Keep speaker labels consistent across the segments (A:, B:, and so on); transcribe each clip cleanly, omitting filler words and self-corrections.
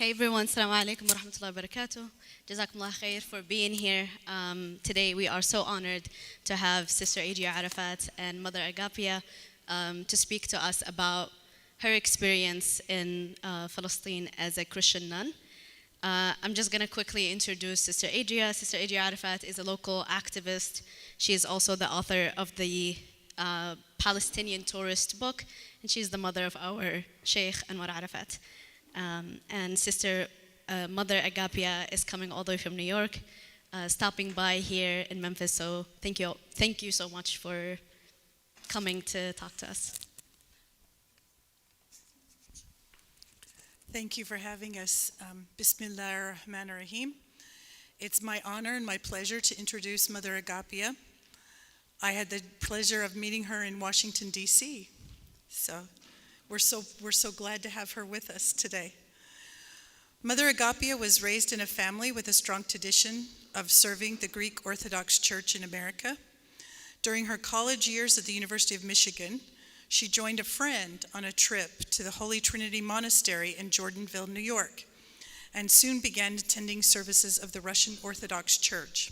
A: Hey everyone, Assalamu alaikum wa rahmatullahi wa barakatuh. Jazakumullah khair for being here. Today we are so honored to have Sister Adria Arafat and Mother Agapia to speak to us about her experience in Palestine as a Christian nun. I'm just going to quickly introduce Sister Adria. Sister Adria Arafat is a local activist. She is also the author of the Palestinian tourist book, and she's the mother of our Sheikh Anwar Arafat. And Sister Mother Agapia is coming all the way from New York, stopping by here in Memphis. So thank you so much for coming to talk to us.
B: Thank you for having us. Bismillah ar-Rahman ar-Rahim. It's my honor and my pleasure to introduce Mother Agapia. I had the pleasure of meeting her in Washington, D.C. So we're so glad to have her with us today. Mother Agapia was raised in a family with a strong tradition of serving the Greek Orthodox Church in America. During her college years at the University of Michigan, she joined a friend on a trip to the Holy Trinity Monastery in Jordanville, New York, and soon began attending services of the Russian Orthodox Church.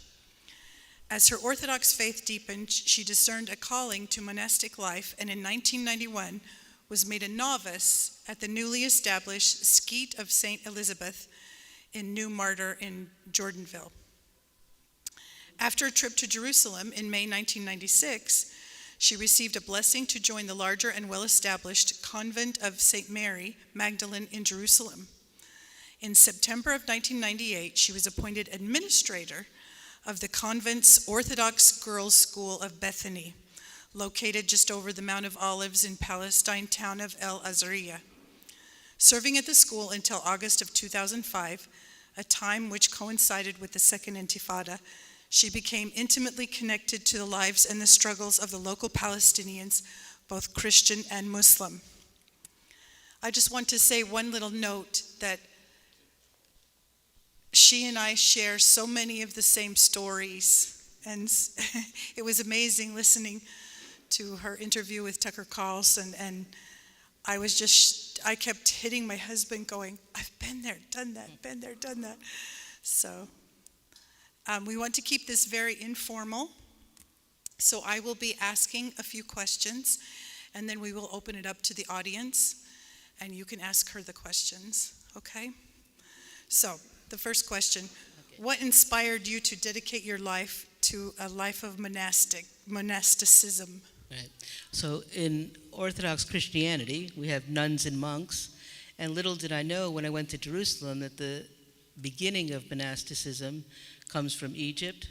B: As her Orthodox faith deepened, she discerned a calling to monastic life, and in 1991 was made a novice at the newly established Skete of St. Elizabeth in New Martyr in Jordanville. After a trip to Jerusalem in May 1996, she received a blessing to join the larger and well-established Convent of St. Mary Magdalene in Jerusalem. In September of 1998, she was appointed administrator of the convent's Orthodox Girls' School of Bethany, located just over the Mount of Olives in Palestine town of El Azariah. Serving at the school until August of 2005, a time which coincided with the Second Intifada, she became intimately connected to the lives and the struggles of the local Palestinians, both Christian and Muslim. I just want to say one little note that she and I share so many of the same stories, and it was amazing listening to her interview with Tucker Carlson, and I kept hitting my husband going, I've been there, done that. So we want to keep this very informal. So I will be asking a few questions, and then we will open it up to the audience, and you can ask her the questions, okay? So the first question, what inspired you to dedicate your life to a life of monasticism?
C: Right. So in Orthodox Christianity, we have nuns and monks, and little did I know when I went to Jerusalem that the beginning of monasticism comes from Egypt.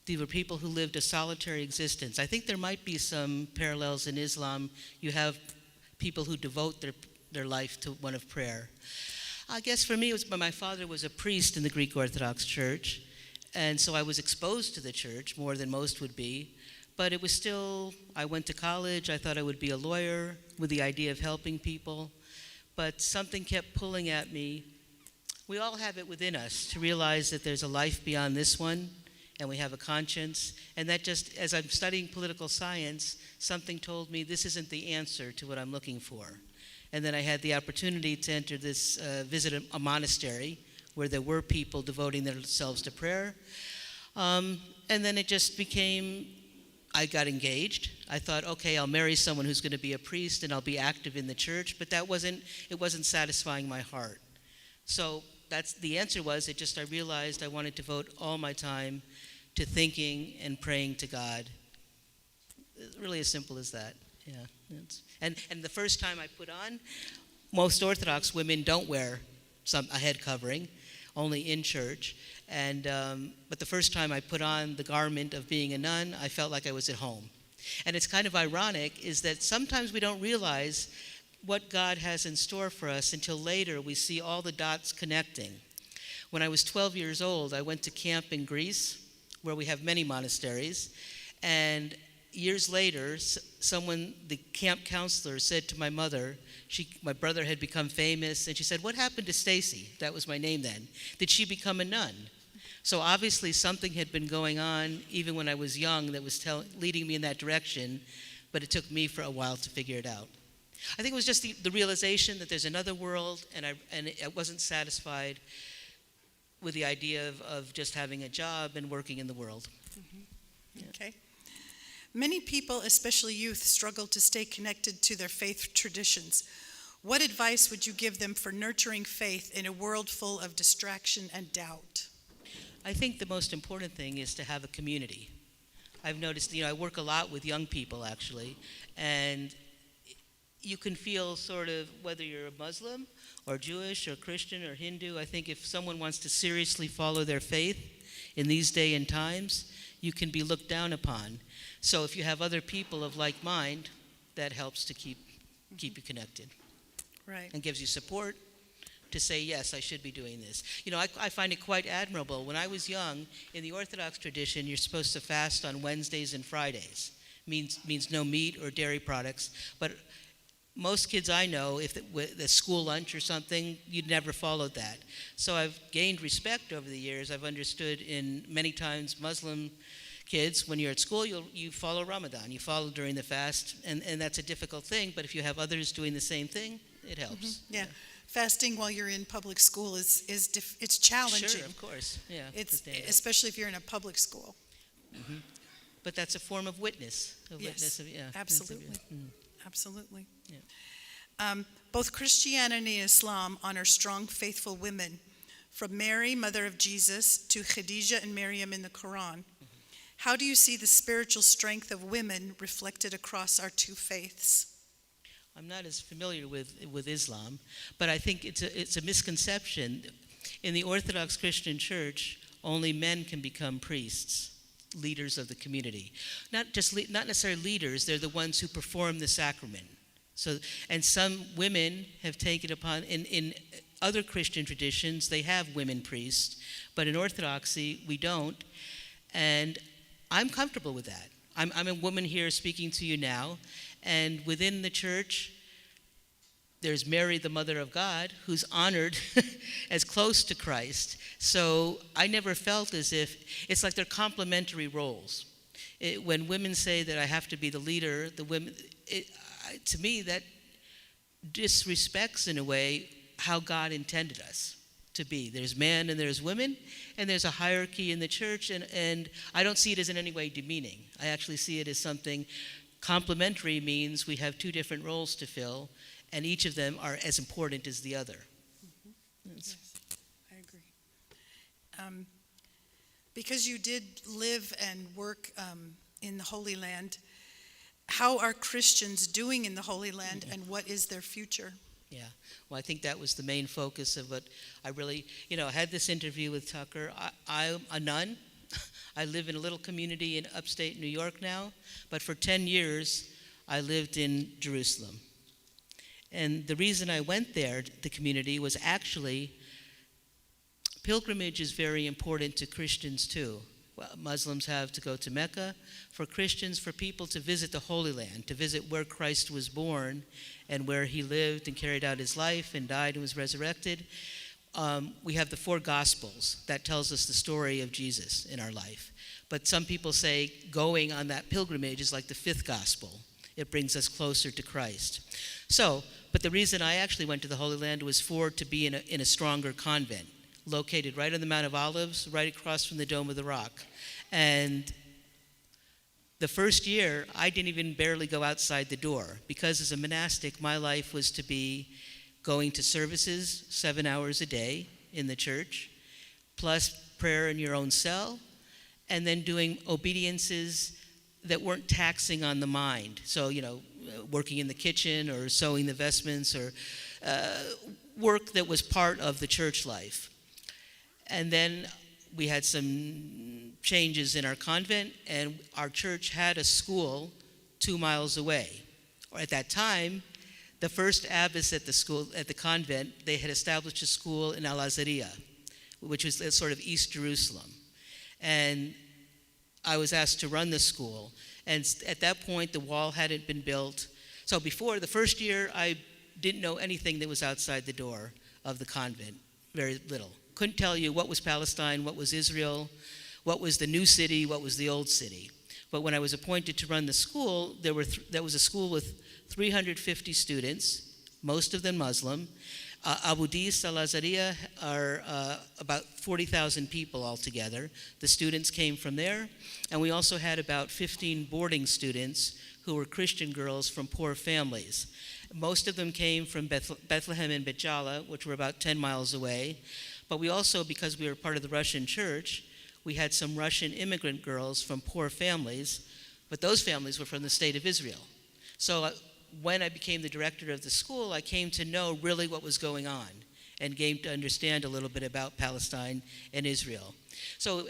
C: These were people who lived a solitary existence. I think there might be some parallels in Islam. You have people who devote their life to one of prayer. I guess for me, it was my father was a priest in the Greek Orthodox Church, and so I was exposed to the church more than most would be. But it was still, I went to college, I thought I would be a lawyer with the idea of helping people, but something kept pulling at me. We all have it within us to realize that there's a life beyond this one, and we have a conscience, and that just, as I'm studying political science, something told me this isn't the answer to what I'm looking for. And then I had the opportunity to enter this, visit a monastery where there were people devoting themselves to prayer, and then it just became, I got engaged. I thought, okay, I'll marry someone who's going to be a priest and I'll be active in the church, but it wasn't satisfying my heart. So the answer was, I realized I wanted to devote all my time to thinking and praying to God. It's really as simple as that, yeah. And the first time I put on, most Orthodox women don't wear a head covering, only in church. But the first time I put on the garment of being a nun, I felt like I was at home. And it's kind of ironic is that sometimes we don't realize what God has in store for us until later we see all the dots connecting. When I was 12 years old, I went to camp in Greece, where we have many monasteries, and years later, the camp counselor said to my mother, my brother had become famous, and she said, what happened to Stacy? That was my name then. Did she become a nun? So obviously something had been going on even when I was young that was leading me in that direction, but it took me for a while to figure it out. I think it was just the realization that there's another world, and I wasn't satisfied with the idea of just having a job and working in the world. Yeah.
B: Okay. Many people, especially youth, struggle to stay connected to their faith traditions. What advice would you give them for nurturing faith in a world full of distraction and doubt?
C: I think the most important thing is to have a community. I've noticed, I work a lot with young people actually, and you can feel sort of whether you're a Muslim or Jewish or Christian or Hindu. I think if someone wants to seriously follow their faith in these day and times, you can be looked down upon. So if you have other people of like mind, that helps to keep you connected.
B: Right.
C: And gives you support to say, yes, I should be doing this. I find it quite admirable. When I was young, in the Orthodox tradition, you're supposed to fast on Wednesdays and Fridays. Means no meat or dairy products. But most kids I know, if the school lunch or something, you'd never followed that. So I've gained respect over the years. I've understood in many times Muslim kids, when you're at school, you follow Ramadan. You follow during the fast, and that's a difficult thing. But if you have others doing the same thing, it helps.
B: Mm-hmm. Yeah. Fasting while you're in public school it's challenging.
C: Sure, of course. Yeah.
B: It's especially if you're in a public school.
C: Mm-hmm. But that's a form of witness.
B: Yes, absolutely. Absolutely.
C: Yeah.
B: Both Christianity and Islam honor strong, faithful women, from Mary, mother of Jesus, to Khadijah and Maryam in the Quran. Mm-hmm. How do you see the spiritual strength of women reflected across our two faiths?
C: I'm not as familiar with Islam, but I think it's a misconception. In the Orthodox Christian Church, only men can become priests, leaders of the community. Not necessarily leaders, they're the ones who perform the sacrament. So, and some women have taken upon, in other Christian traditions, they have women priests, but in Orthodoxy, we don't. And I'm comfortable with that. I'm a woman here speaking to you now, and within the church, there's Mary, the Mother of God, who's honored as close to Christ. So I never felt as if, it's like they're complementary roles. When women say that I have to be the leader, to me that disrespects in a way how God intended us to be. There's man and there's women, and there's a hierarchy in the church, and I don't see it as in any way demeaning. I actually see it as something complementary. Means we have two different roles to fill, and each of them are as important as the other.
B: Mm-hmm. Yes, I agree. Because you did live and work in the Holy Land, how are Christians doing in the Holy Land, and what is their future?
C: Yeah, well, I think that was the main focus of what I really, I had this interview with Tucker. I'm a nun. I live in a little community in upstate New York now, but for 10 years, I lived in Jerusalem. And the reason I went there, the community, was actually pilgrimage is very important to Christians too. Well, Muslims have to go to Mecca. For Christians, for people to visit the Holy Land, to visit where Christ was born and where he lived and carried out his life and died and was resurrected. We have the 4 Gospels that tells us the story of Jesus in our life. But some people say going on that pilgrimage is like the 5th Gospel. It brings us closer to Christ. But the reason I actually went to the Holy Land was to be in a stronger convent, located right on the Mount of Olives, right across from the Dome of the Rock. And the first year, I didn't even barely go outside the door, because as a monastic, my life was to be going to services 7 hours a day in the church, plus prayer in your own cell, and then doing obediences that weren't taxing on the mind. So, working in the kitchen or sewing the vestments or work that was part of the church life. And then we had some changes in our convent, and our church had a school 2 miles away. Or at that time, the first abbess at the convent, they had established a school in Al-Azariya, which was sort of East Jerusalem. And I was asked to run the school. And at that point, the wall hadn't been built. So before the first year, I didn't know anything that was outside the door of the convent, very little. Couldn't tell you what was Palestine, what was Israel, what was the new city, what was the old city. But when I was appointed to run the school, that was a school with 350 students, most of them Muslim. Abu Dis Al Azariya are about 40,000 people altogether. The students came from there, and we also had about 15 boarding students who were Christian girls from poor families. Most of them came from Bethlehem and Betjala, which were about 10 miles away. But we also, because we were part of the Russian church, we had some Russian immigrant girls from poor families, but those families were from the state of Israel. So when I became the director of the school, I came to know really what was going on and came to understand a little bit about Palestine and Israel.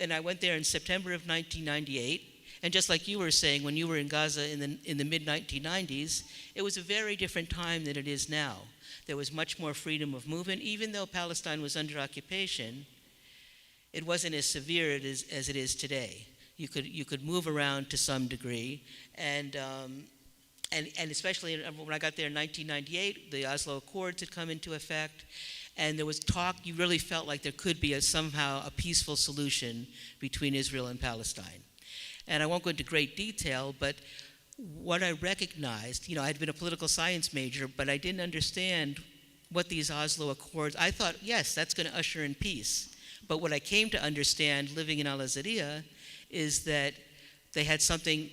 C: And I went there in September of 1998. And just like you were saying, when you were in Gaza in the mid-1990s, it was a very different time than it is now. There was much more freedom of movement. Even though Palestine was under occupation, it wasn't as severe as it is today. You could move around to some degree, and especially when I got there in 1998, the Oslo Accords had come into effect, and there was talk. You really felt like there could be somehow a peaceful solution between Israel and Palestine. And I won't go into great detail, but what I recognized, I'd been a political science major, but I didn't understand what these Oslo Accords. I thought, yes, that's going to usher in peace. But what I came to understand living in Al Azariya is that they had something.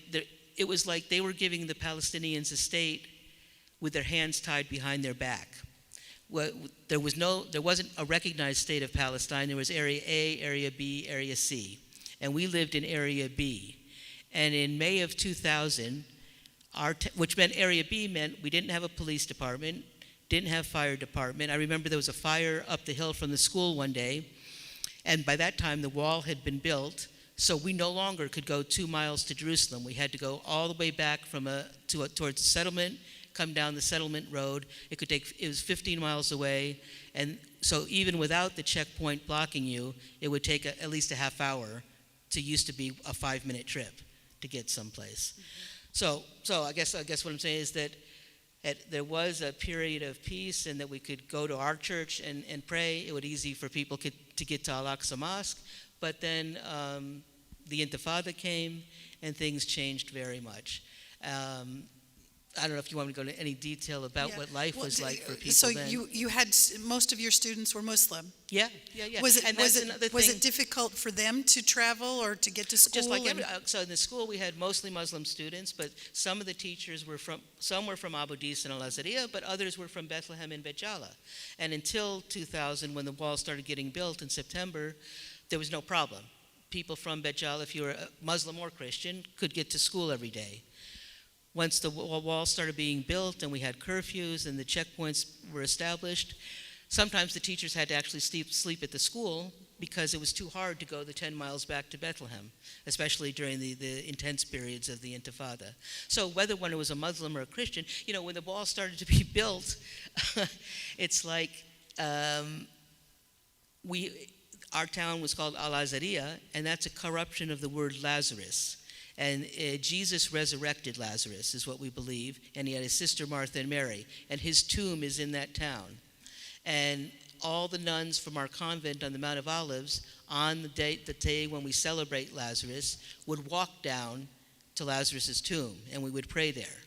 C: It was like they were giving the Palestinians a state with their hands tied behind their back. There wasn't a recognized state of Palestine. There was Area A, Area B, Area C, and we lived in Area B. And in May of 2000, which meant Area B meant we didn't have a police department, didn't have fire department. I remember there was a fire up the hill from the school one day, and by that time the wall had been built, so we no longer could go 2 miles to Jerusalem. We had to go all the way back towards the settlement, come down the settlement road. It was 15 miles away, and so even without the checkpoint blocking you, it would take at least a half hour used to be a 5-minute trip to get someplace. So I guess what I'm saying is that there was a period of peace, and that we could go to our church and pray. It was easy for people to get to Al-Aqsa Mosque, but then the Intifada came, and things changed very much. I don't know if you want me to go into any detail about what life was like for people then.
B: So you had, most of your students were Muslim.
C: Yeah.
B: Was it difficult for them to travel or to get to school?
C: Just like so in the school we had mostly Muslim students, but some of the teachers were from Abu Dis and Al Azariya, but others were from Bethlehem and Betjala. And until 2000, when the wall started getting built in September, there was no problem. People from Betjala, if you were Muslim or Christian, could get to school every day. Once the wall started being built and we had curfews and the checkpoints were established, sometimes the teachers had to actually sleep at the school because it was too hard to go the 10 miles back to Bethlehem, especially during the intense periods of the Intifada. So whether one was a Muslim or a Christian, when the wall started to be built, it's like our town was called Al Azariya, and that's a corruption of the word Lazarus. And Jesus resurrected Lazarus, is what we believe, and he had his sister Martha and Mary, and his tomb is in that town. And all the nuns from our convent on the Mount of Olives, on the day when we celebrate Lazarus, would walk down to Lazarus' tomb, and we would pray there.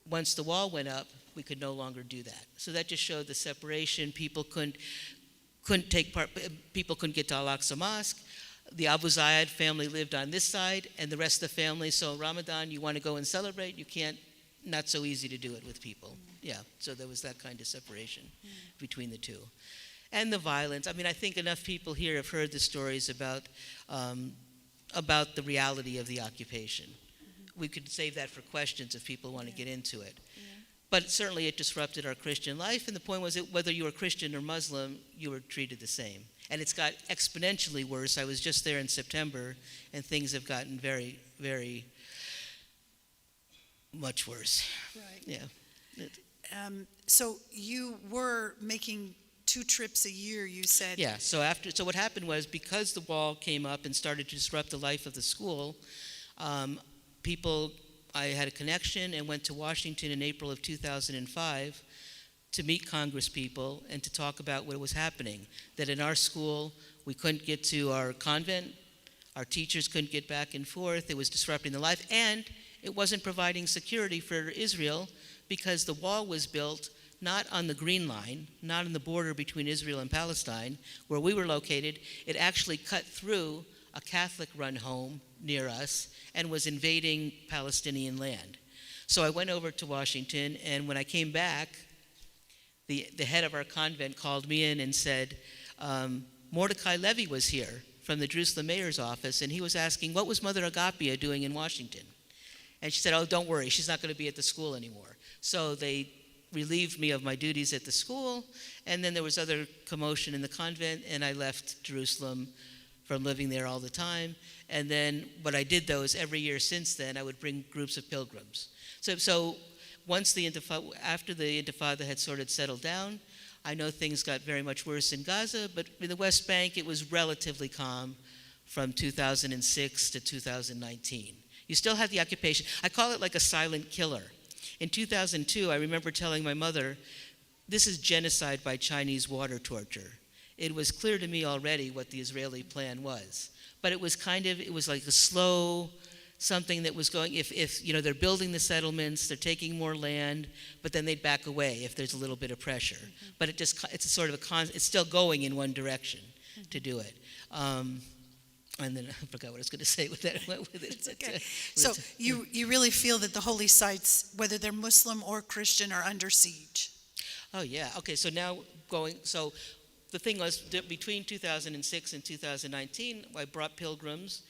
C: Once the wall went up, we could no longer do that. So that just showed the separation. People couldn't take part. People couldn't get to Al-Aqsa Mosque. The Abu Zayed family lived on this side, and the rest of the family, so Ramadan, you want to go and celebrate, you can't, not so easy to do it with people. Yeah, so there was that kind of separation between the two. And the violence, I think enough people here have heard the stories about the reality of the occupation. We could save that for questions if people want to get into it. Yeah. But certainly it disrupted our Christian life, and the point was that whether you were Christian or Muslim, you were treated the same. And it's got exponentially worse. I was just there in September, and things have gotten very, very much worse.
B: Right.
C: Yeah.
B: So you were making 2 trips a year, you said.
C: Yeah. So what happened was, because the wall came up and started to disrupt the life of the school, I had a connection and went to Washington in April of 2005 to meet Congress people and to talk about what was happening. That in our school, we couldn't get to our convent, Our teachers couldn't get back and forth. It was disrupting the life, and it wasn't providing security for Israel because the wall was built not on the Green Line, not on the border between Israel and Palestine, where we were located. It actually cut through a Catholic-run home near us and was invading Palestinian land. So I went over to Washington, and when I came back, the head of our convent called me in and said, Mordecai Levy was here from the Jerusalem mayor's office, and he was asking, what was Mother Agapia doing in Washington? And she said, oh, don't worry, she's not going to be at the school anymore. So they relieved me of my duties at the school, and then there was other commotion in the convent, and I left Jerusalem from living there all the time. And then what I did, though, is every year since then, I would bring groups of pilgrims. So once after the Intifada had sort of settled down, I know things got very much worse in Gaza, but in the West Bank, it was relatively calm from 2006 to 2019. You still had the occupation. I call it like a silent killer. In 2002, I remember telling my mother, this is genocide by Chinese water torture. It was clear to me already what the Israeli plan was. But it was like a slow something that was going, if they're building the settlements, they're taking more land, but then they'd back away if there's a little bit of pressure. Mm-hmm. But it's a sort of it's still going in one direction to do it. And then I forgot what I was going to say with that.
B: It's okay. So you really feel that the holy sites, whether they're Muslim or Christian, are under siege?
C: Oh, yeah. Okay, so now so the thing was, between 2006 and 2019, I brought pilgrims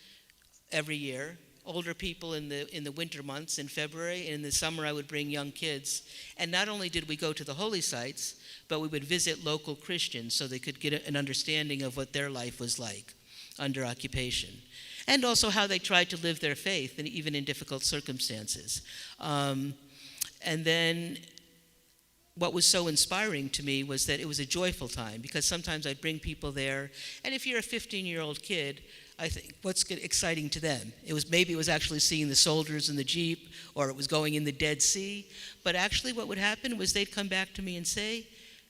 C: every year, older people in the winter months in February, and in the summer I would bring young kids. And not only did we go to the holy sites, but we would visit local Christians so they could get an understanding of what their life was like under occupation, and also how they tried to live their faith, and even in difficult circumstances. And then what was so inspiring to me was that it was a joyful time, because sometimes I'd bring people there, and if you're a 15-year-old kid, I think what's exciting to them? Maybe it was actually seeing the soldiers in the Jeep, or it was going in the Dead Sea, but actually what would happen was they'd come back to me and say,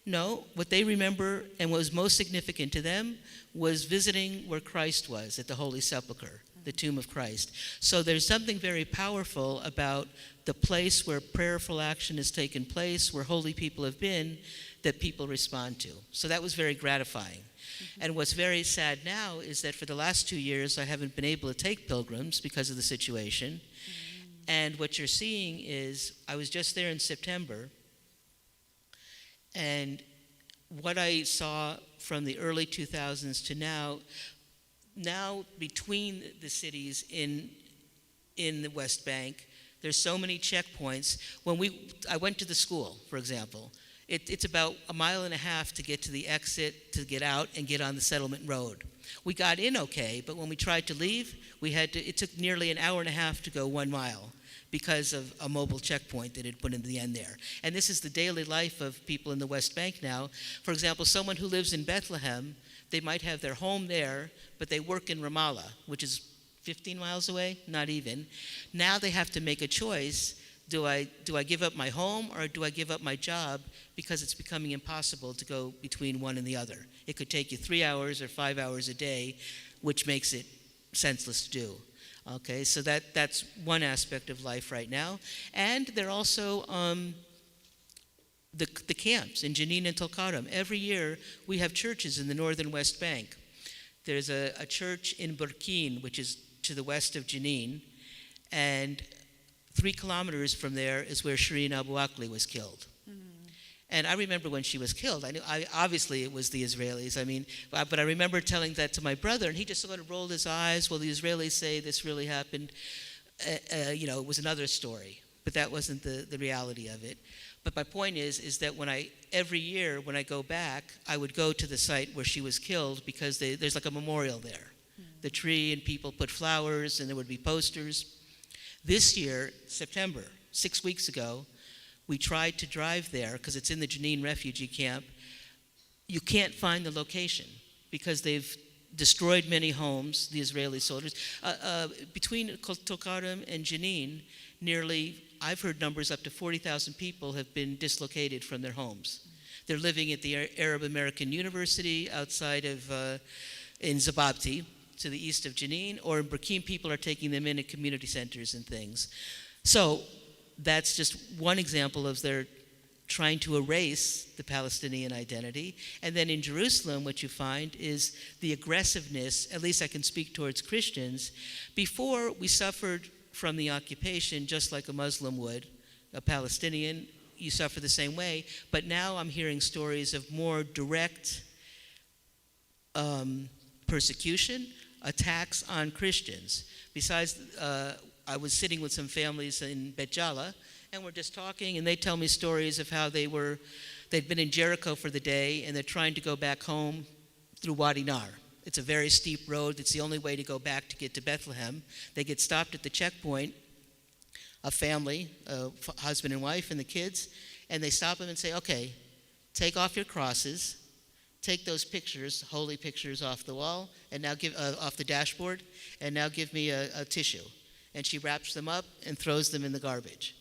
C: no, what they remember and what was most significant to them was visiting where Christ was at the Holy Sepulchre, the tomb of Christ. So there's something very powerful about the place where prayerful action has taken place, where holy people have been, that people respond to. So that was very gratifying. Mm-hmm. And what's very sad now is that for the last 2 years, I haven't been able to take pilgrims because of the situation. Mm-hmm. And what you're seeing is, I was just there in September, and what I saw from the early 2000s to now between the cities in the West Bank, there's so many checkpoints. I went to the school, for example. It's about 1.5 miles to get to the exit, to get out and get on the settlement road. We got in okay, but when we tried to leave, it took nearly 1.5 hours to go 1 mile, because of a mobile checkpoint that had put in the end there. And this is the daily life of people in the West Bank now. For example, someone who lives in Bethlehem, they might have their home there, but they work in Ramallah, which is 15 miles away, not even. Now they have to make a choice. Do I give up my home, or do I give up my job, because it's becoming impossible to go between one and the other? It could take you 3 hours or 5 hours a day, which makes it senseless to do. Okay, so that's one aspect of life right now. And there are also the camps in Jenin and Tulkarm. Every year we have churches in the northern West Bank. There's a church in Burkin, which is to the west of Jenin, and 3 kilometers from there is where Shireen Abu Akleh was killed. And I remember when she was killed. Obviously it was the Israelis. But I remember telling that to my brother, and he just sort of rolled his eyes. Well, the Israelis say this really happened. It was another story, but that wasn't the reality of it. But my point is that every year when I go back, I would go to the site where she was killed, because there's like a memorial there. The tree, and people put flowers, and there would be posters. This year, September, 6 weeks ago, we tried to drive there because it's in the Jenin refugee camp. You can't find the location because they've destroyed many homes, the Israeli soldiers. Between Tulkarm and Jenin, I've heard numbers up to 40,000 people have been dislocated from their homes. They're living at the Arab American University outside of, in Zababti, to the east of Jenin, or in Burkina, people are taking them in at community centers and things. So that's just one example of their trying to erase the Palestinian identity. And then in Jerusalem, what you find is the aggressiveness, at least I can speak towards Christians. Before, we suffered from the occupation just like a Muslim would, a Palestinian, you suffer the same way. But now I'm hearing stories of more direct persecution, attacks on Christians. Besides, I was sitting with some families in Bet Jala, and we're just talking, and they tell me stories of how they'd been in Jericho for the day, and they're trying to go back home through Wadi Nar. It's a very steep road. It's the only way to go back to get to Bethlehem. They get stopped at the checkpoint, a family, a husband and wife and the kids, and they stop them and say, okay, take off your crosses, take those pictures, holy pictures off the wall, and now give off the dashboard, and now give me a tissue. And she wraps them up and throws them in the garbage.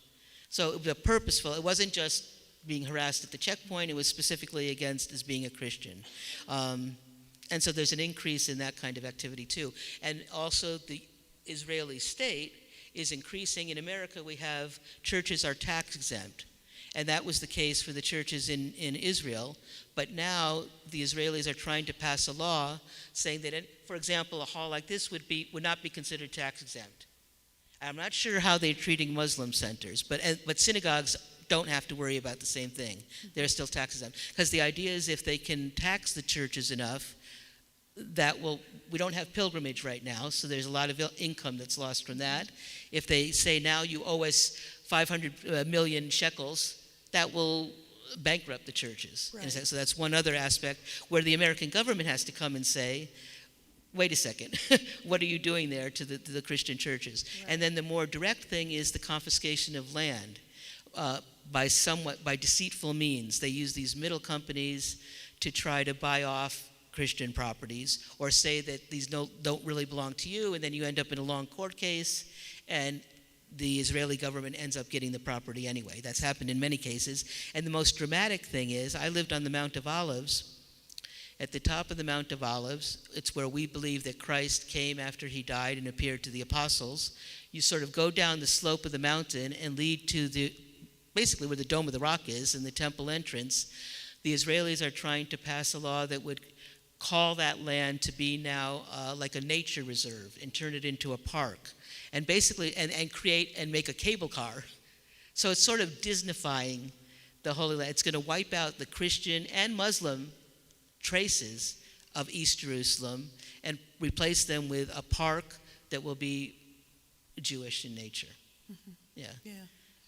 C: So it was purposeful. It wasn't just being harassed at the checkpoint. It was specifically against as being a Christian. And so there's an increase in that kind of activity too. And also the Israeli state is increasing. In America, we have churches are tax exempt. And that was the case for the churches in Israel. But now the Israelis are trying to pass a law saying that, for example, a hall like this would not be considered tax exempt. I'm not sure how they're treating Muslim centers, but synagogues don't have to worry about the same thing. They're still tax exempt. Because the idea is if they can tax the churches enough, we don't have pilgrimage right now, so there's a lot of income that's lost from that. If they say now you owe us 500 million shekels, that will bankrupt the churches. Right. So that's one other aspect where the American government has to come and say, wait a second, what are you doing there to the Christian churches? Right. And then the more direct thing is the confiscation of land by deceitful means. They use these middle companies to try to buy off Christian properties or say that these don't really belong to you, and then you end up in a long court case, and the Israeli government ends up getting the property anyway. That's happened in many cases. And the most dramatic thing is, I lived on the Mount of Olives. At the top of the Mount of Olives, it's where we believe that Christ came after he died and appeared to the apostles. You sort of go down the slope of the mountain and lead to basically where the Dome of the Rock is and the temple entrance. The Israelis are trying to pass a law that would call that land to be now like a nature reserve and turn it into a park. And basically, and create and make a cable car. So it's sort of Disneyfying the Holy Land. It's going to wipe out the Christian and Muslim traces of East Jerusalem and replace them with a park that will be Jewish in nature. Mm-hmm. Yeah.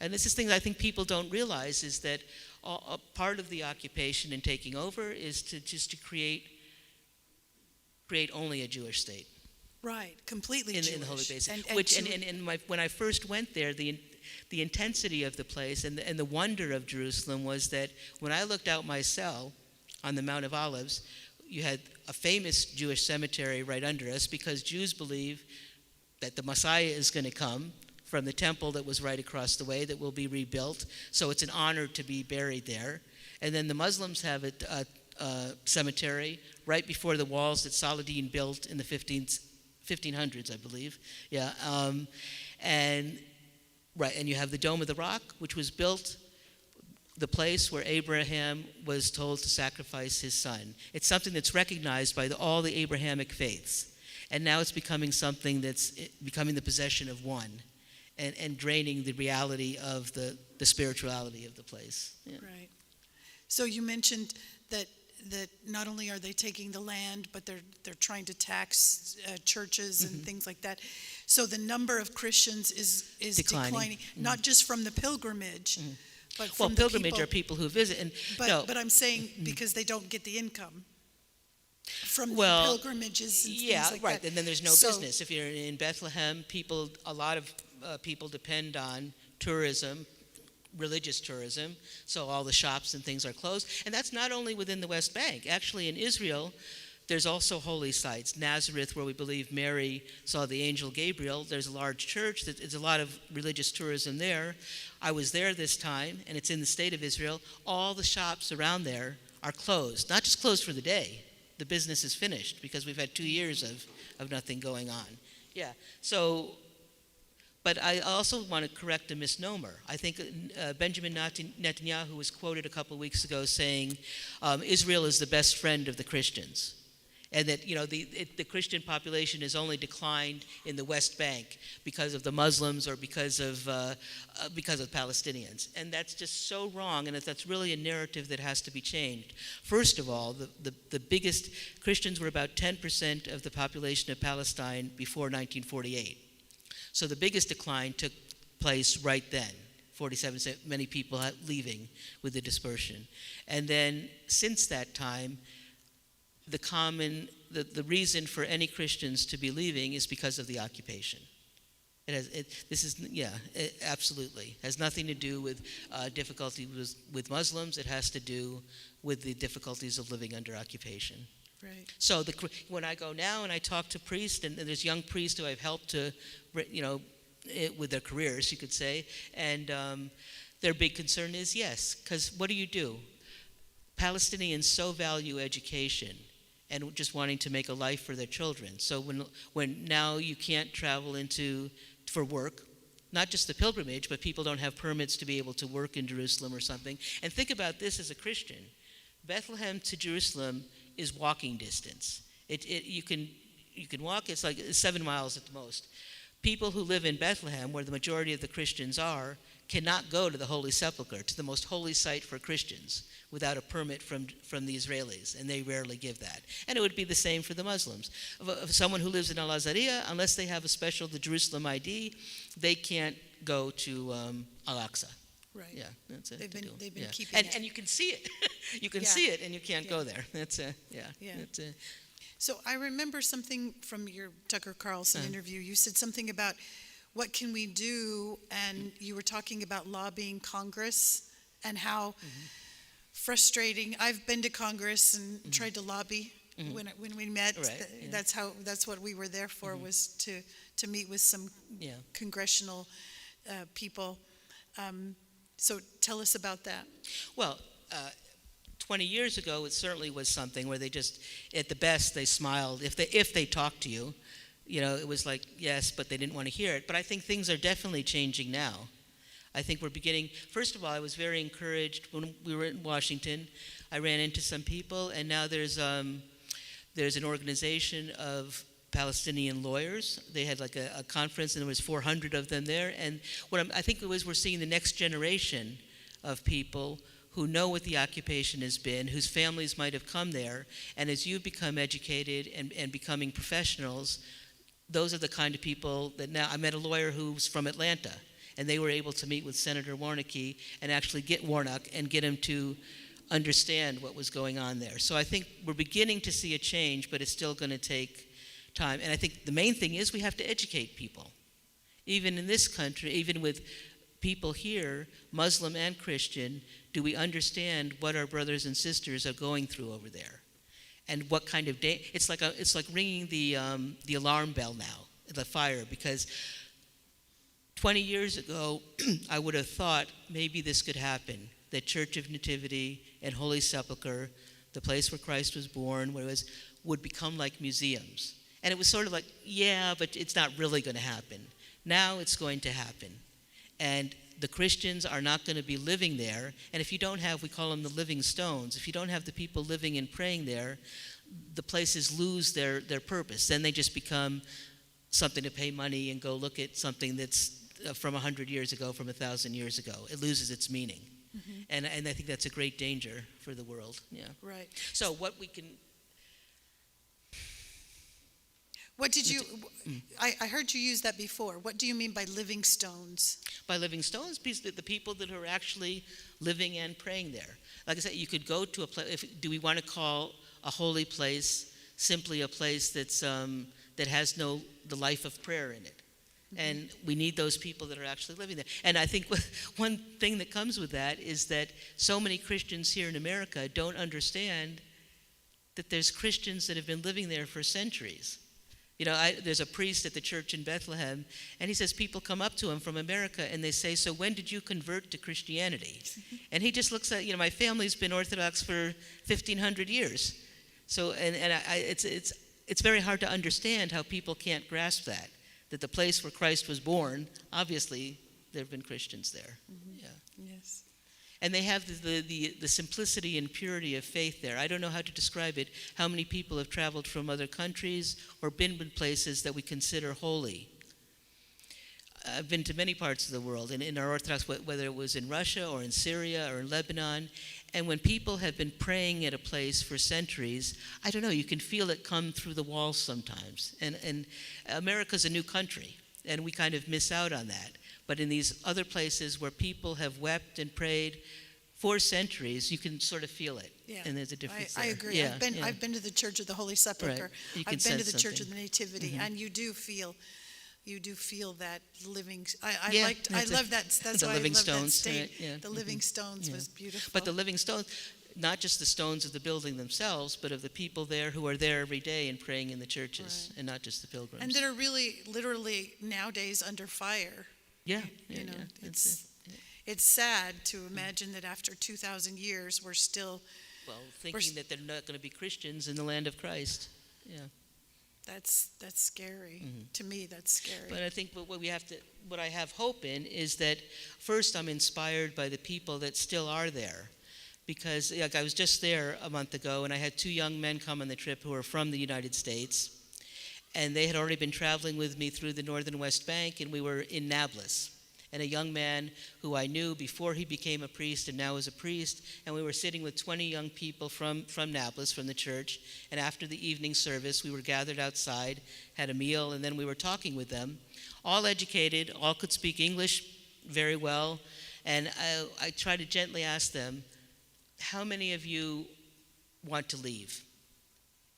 C: And this is things I think people don't realize is that a part of the occupation and taking over is to create only a Jewish state.
B: Right, completely Jewish.
C: In the Holy Basin. When I first went there, the intensity of the place and the wonder of Jerusalem was that when I looked out my cell on the Mount of Olives, you had a famous Jewish cemetery right under us because Jews believe that the Messiah is going to come from the temple that was right across the way that will be rebuilt. So it's an honor to be buried there. And then the Muslims have a cemetery right before the walls that Saladin built in the 1500s, I believe. Yeah. And you have the Dome of the Rock, which was built the place where Abraham was told to sacrifice his son. It's something that's recognized by all the Abrahamic faiths. And now it's becoming something that's becoming the possession of one and draining the reality of the spirituality of the place. Yeah.
B: Right. So you mentioned that not only are they taking the land, but they're trying to tax churches and things like that. So the number of Christians is declining not just from the pilgrimage, but from
C: pilgrimage
B: the
C: are people who visit.
B: But I'm saying because they don't get the income from the pilgrimages and things like that.
C: And then there's no business. If you're in Bethlehem, a lot of people depend on tourism, religious tourism, so all the shops and things are closed. And that's not only within the West Bank. Actually, in Israel, there's also holy sites. Nazareth, where we believe Mary saw the angel Gabriel, there's a large church. There's a lot of religious tourism there. I was there this time, and it's in the state of Israel. All the shops around there are closed. Not just closed for the day. the business is finished because we've had 2 years of nothing going on. Yeah. So, but I also want to correct a misnomer. I think Benjamin Netanyahu was quoted a couple of weeks ago saying Israel is the best friend of the Christians. And that the Christian population has only declined in the West Bank because of the Muslims or because of Palestinians, and that's just so wrong. And that's really a narrative that has to be changed. First of all, the biggest Christians were about 10% of the population of Palestine before 1948. So the biggest decline took place right then. 47, many people leaving with the dispersion, and then since that time. The reason for any Christians to be leaving is because of the occupation. It absolutely has nothing to do with difficulty with Muslims. It has to do with the difficulties of living under occupation.
B: Right.
C: So when I go now and I talk to priests, and there's young priests who I've helped to, with their careers, you could say, and their big concern is yes, because what do? Palestinians so value education and just wanting to make a life for their children. So when now you can't travel for work, not just the pilgrimage, but people don't have permits to be able to work in Jerusalem or something. And think about this as a Christian. Bethlehem to Jerusalem is walking distance. You can walk, it's like 7 miles at the most. People who live in Bethlehem, where the majority of the Christians are, cannot go to the Holy Sepulchre, to the most holy site for Christians, without a permit from the Israelis, and they rarely give that. And it would be the same for the Muslims. If someone who lives in Al-Azhariya, unless they have the Jerusalem ID, they can't go to Al-Aqsa.
B: Right.
C: Yeah, that's it.
B: They've been keeping it.
C: And you can see it. You can see it, and you can't go there. That's
B: So I remember something from your Tucker Carlson interview. You said something about what can we do, and you were talking about lobbying Congress and how frustrating. I've been to Congress and tried to lobby when we met.
C: Right,
B: That's what we were there for, was to meet with some congressional people. So tell us about that.
C: Well, 20 years ago, it certainly was something where they just, at the best, they smiled. If they talked to you, it was like, yes, but they didn't want to hear it. But I think things are definitely changing now. I think we're beginning, first of all, I was very encouraged when we were in Washington. I ran into some people, and now there's an organization of Palestinian lawyers. They had like a conference, and there was 400 of them there. And I think we're seeing the next generation of people who know what the occupation has been, whose families might have come there, and as you become educated and becoming professionals, those are the kind of people that now, I met a lawyer who's from Atlanta, and they were able to meet with Senator Warnock and actually get him to understand what was going on there. So I think we're beginning to see a change, but it's still going to take time. And I think the main thing is we have to educate people. Even in this country, even with people here, Muslim and Christian, do we understand what our brothers and sisters are going through over there? And what kind of it's like ringing the alarm bell now, the fire, because 20 years ago, I would have thought maybe this could happen, that Church of Nativity and Holy Sepulchre, the place where Christ was born, would become like museums. And it was sort of like, yeah, but it's not really going to happen. Now it's going to happen. And the Christians are not going to be living there. And if you don't have, we call them the living stones, if you don't have the people living and praying there, the places lose their purpose. Then they just become something to pay money and go look at something that's from 100 years ago, from 1,000 years ago. It loses its meaning. And I think that's a great danger for the world. Yeah.
B: Right.
C: So what we can...
B: What did you, I heard you use that before. What do you mean by living stones?
C: By living stones, the people that are actually living and praying there. Like I said, you could go to a place, do we want to call a holy place simply a place that's that has the life of prayer in it? And we need those people that are actually living there. And I think one thing that comes with that is that so many Christians here in America don't understand that there's Christians that have been living there for centuries. There's a priest at the church in Bethlehem, and he says people come up to him from America, and they say, so when did you convert to Christianity? And he just looks at, my family's been Orthodox for 1,500 years. So, it's very hard to understand how people can't grasp that the place where Christ was born, obviously, there have been Christians there. Yeah.
B: Yes.
C: And they have the simplicity and purity of faith there. I don't know how to describe it, how many people have traveled from other countries or been in places that we consider holy. I've been to many parts of the world, and in our Orthodox, whether it was in Russia or in Syria or in Lebanon, and when people have been praying at a place for centuries, I don't know, you can feel it come through the walls sometimes. And America's a new country, and we kind of miss out on that. But in these other places where people have wept and prayed for centuries, you can sort of feel it.
B: Yeah.
C: And there's a difference
B: I
C: there.
B: agree.
C: Yeah,
B: I've been to the Church of the Holy Sepulchre.
C: Right. You can
B: I've been to
C: sense
B: the Church of
C: something.
B: the Nativity,
C: Mhm.
B: and you do feel that living. I
C: Yeah,
B: love that. That's
C: the
B: why
C: living
B: I love that
C: stones,
B: state.
C: right, yeah.
B: The living
C: Mhm.
B: stones
C: Yeah.
B: was beautiful.
C: But the living stones, not just the stones of the building themselves, but of the people there who are there every day and praying in the churches,
B: Right.
C: and not just the pilgrims.
B: and that are really, literally nowadays under fire.
C: yeah,
B: You know,
C: yeah.
B: it's sad to imagine that after 2,000 years, we're still.
C: Well, thinking that they're not going to be Christians in the land of Christ. Yeah.
B: That's scary. To me, that's scary.
C: But I think what I have hope in is that first I'm inspired by the people that still are there. Because like I was just there a month ago, and I had 2 young men come on the trip who are from the United States. And they had already been traveling with me through the northern West Bank, and we were in Nablus. And a young man who I knew before he became a priest and now is a priest, and we were sitting with 20 young people from Nablus, from the church, and after the evening service, we were gathered outside, had a meal, and then we were talking with them, all educated, all could speak English very well, and I tried to gently ask them, how many of you want to leave?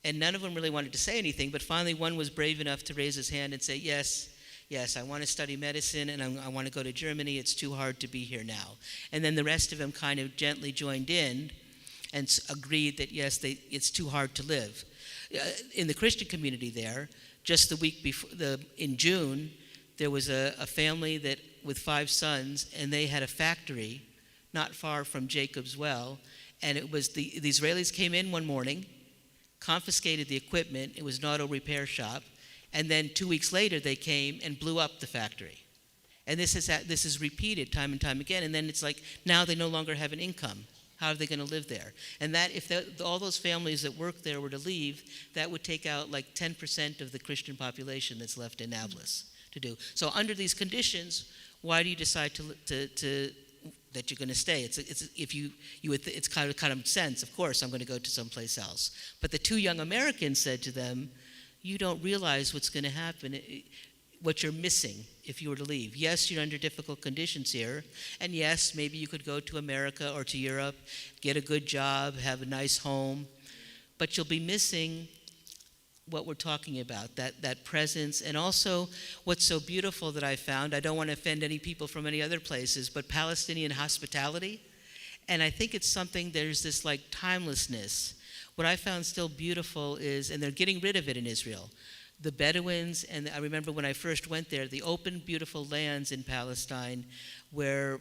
C: And none of them really wanted to say anything, but finally one was brave enough to raise his hand and say, yes, I want to study medicine, and I want to go to Germany. It's too hard to be here now. And then the rest of them kind of gently joined in and agreed that, yes, it's too hard to live. In the Christian community there, just the week before, in June, there was a family that with 5 sons, and they had a factory not far from Jacob's Well, and it was the Israelis came in one morning, confiscated the equipment. It was an auto repair shop. And then 2 weeks later, they came and blew up the factory. And this is repeated time and time again. And then it's like, now they no longer have an income. How are they going to live there? And that if all those families that work there were to leave, that would take out like 10% of the Christian population that's left in Nablus to do. So under these conditions, why do you decide that you're going to stay? It's kind of common sense. Of course, I'm going to go to someplace else. But the 2 young Americans said to them, you don't realize what's going to happen, what you're missing if you were to leave. Yes, you're under difficult conditions here, and yes, maybe you could go to America or to Europe, get a good job, have a nice home, but you'll be missing what we're talking about, that presence, and also what's so beautiful that I found, I don't want to offend any people from any other places, but Palestinian hospitality, and I think it's something, there's this like timelessness. What I found still beautiful is, and they're getting rid of it in Israel, the Bedouins, and I remember when I first went there, the open, beautiful lands in Palestine where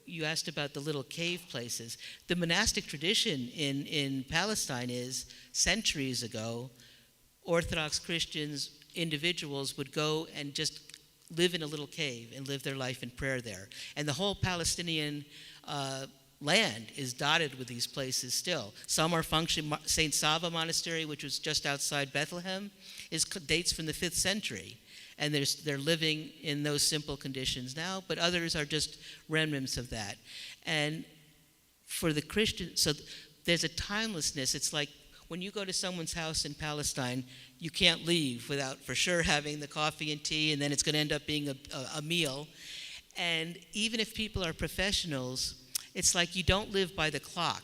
C: you asked about the little cave places. The monastic tradition in Palestine is, centuries ago, Orthodox Christians, individuals would go and just live in a little cave and live their life in prayer there. And the whole Palestinian land is dotted with these places still. Some are functioning. St. Sava Monastery, which was just outside Bethlehem, dates from the 5th century. And they're living in those simple conditions now, but others are just remnants of that. And for the Christian, so there's a timelessness. It's like when you go to someone's house in Palestine, you can't leave without for sure having the coffee and tea, and then it's going to end up being a meal. And even if people are professionals, it's like you don't live by the clock.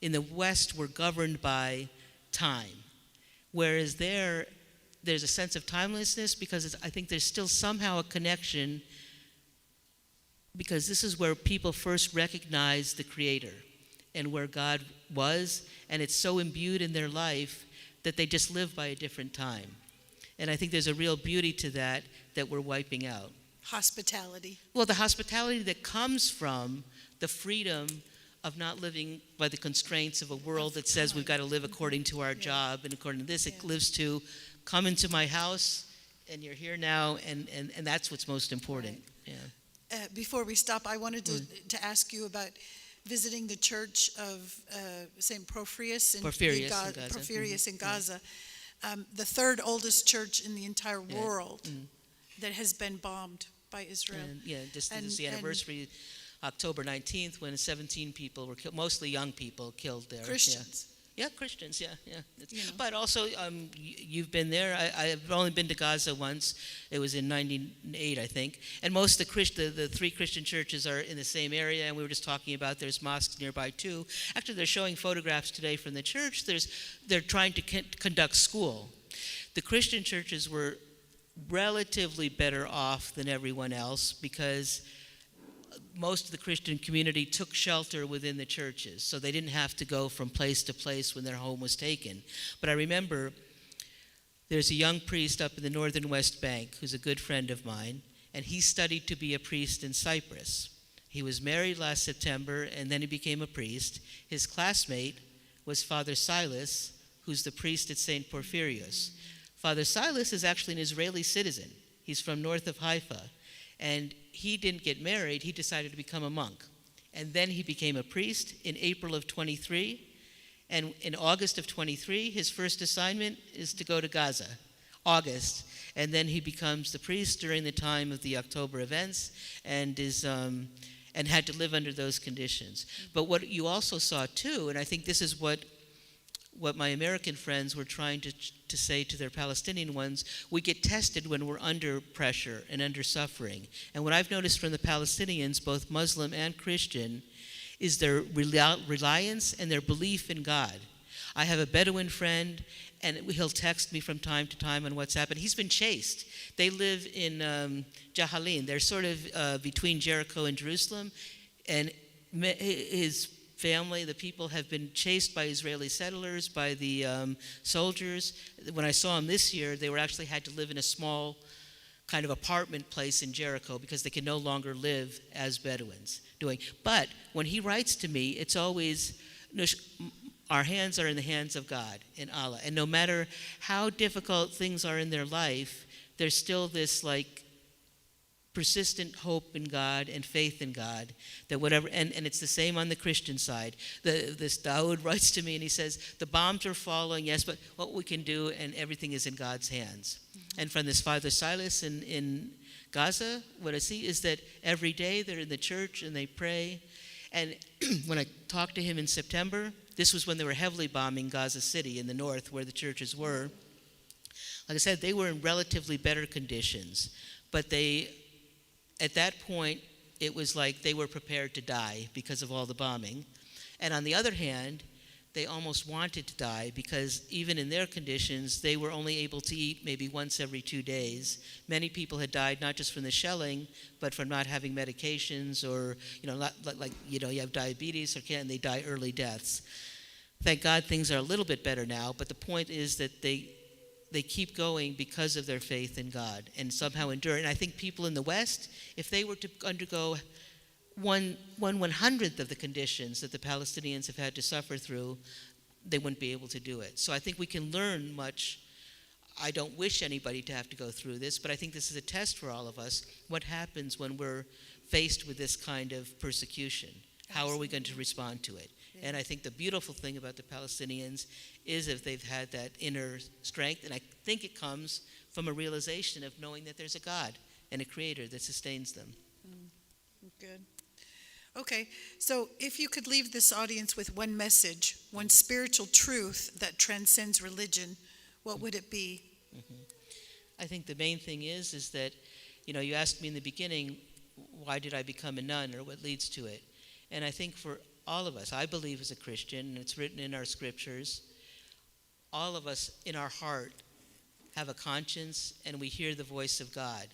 C: In the West, we're governed by time. Whereas there's a sense of timelessness because I think there's still somehow a connection, because this is where people first recognize the Creator and where God was, and it's so imbued in their life that they just live by a different time. And I think there's a real beauty to that we're wiping out.
B: Hospitality.
C: Well, the hospitality that comes from the freedom of not living by the constraints of a world that says we've got to live according to our job and according to this. It lives to come into my house, and you're here now, and that's what's most important.
B: Right.
C: Yeah.
B: Before we stop, I wanted to ask you about visiting the church of St. Porphyrius in Gaza. Porphyrius in Gaza, the third oldest church in the entire world that has been bombed by Israel.
C: And, this is the anniversary, October 19th, when 17 people were killed, mostly young people killed there.
B: Christians.
C: Yeah, Christians, yeah. But also, you've been there. I've only been to Gaza once. It was in 98, I think. And most of the three Christian churches are in the same area, and we were just talking about there's mosques nearby too. Actually, they're showing photographs today from the church. They're trying to conduct school. The Christian churches were relatively better off than everyone else because most of the Christian community took shelter within the churches, so they didn't have to go from place to place when their home was taken. But I remember there's a young priest up in the northern West Bank who's a good friend of mine, and he studied to be a priest in Cyprus. He was married last September, and then he became a priest. His classmate was Father Silas, who's the priest at St. Porphyrius. Father Silas is actually an Israeli citizen. He's from north of Haifa. And he didn't get married, he decided to become a monk. And then he became a priest in April of 23. And in August of 23, his first assignment is to go to Gaza, August. And then he becomes the priest during the time of the October events and and had to live under those conditions. But what you also saw too, and I think this is what my American friends were trying to say to their Palestinian ones, we get tested when we're under pressure and under suffering. And what I've noticed from the Palestinians, both Muslim and Christian, is their reliance and their belief in God. I have a Bedouin friend, and he'll text me from time to time on WhatsApp, and he's been chased. They live in Jahalin. They're sort of between Jericho and Jerusalem, and his family, the people, have been chased by Israeli settlers, by the soldiers. When I saw them this year, they actually had to live in a small kind of apartment place in Jericho because they can no longer live as Bedouins doing. But when he writes to me, it's always, our hands are in the hands of God, in Allah. And no matter how difficult things are in their life, there's still this persistent hope in God and faith in God, that whatever, and it's the same on the Christian side. This Dawood writes to me and he says, the bombs are falling, yes, but what we can do, and everything is in God's hands. Mm-hmm. And from this Father Silas in Gaza, what I see is that every day they're in the church and they pray. And when I talked to him in September, this was when they were heavily bombing Gaza City in the north where the churches were. Like I said, they were in relatively better conditions, but at that point, it was like they were prepared to die because of all the bombing. And on the other hand, they almost wanted to die because even in their conditions, they were only able to eat maybe once every 2 days. Many people had died not just from the shelling, but from not having medications or, you have diabetes and they die early deaths. Thank God things are a little bit better now, but the point is that they keep going because of their faith in God and somehow endure. And I think people in the West, if they were to undergo one 100th of the conditions that the Palestinians have had to suffer through, they wouldn't be able to do it. So I think we can learn much. I don't wish anybody to have to go through this, but I think this is a test for all of us. What happens when we're faced with this kind of persecution? How are we going to respond to it? Yeah. And I think the beautiful thing about the Palestinians is if they've had that inner strength, and I think it comes from a realization of knowing that there's a God and a creator that sustains them.
B: Good. Okay, so if you could leave this audience with one message, one spiritual truth that transcends religion, what would it be?
C: Mm-hmm. I think the main thing is that, you asked me in the beginning, why did I become a nun or what leads to it? And I think for all of us, I believe as a Christian, and it's written in our scriptures, all of us in our heart have a conscience and we hear the voice of God.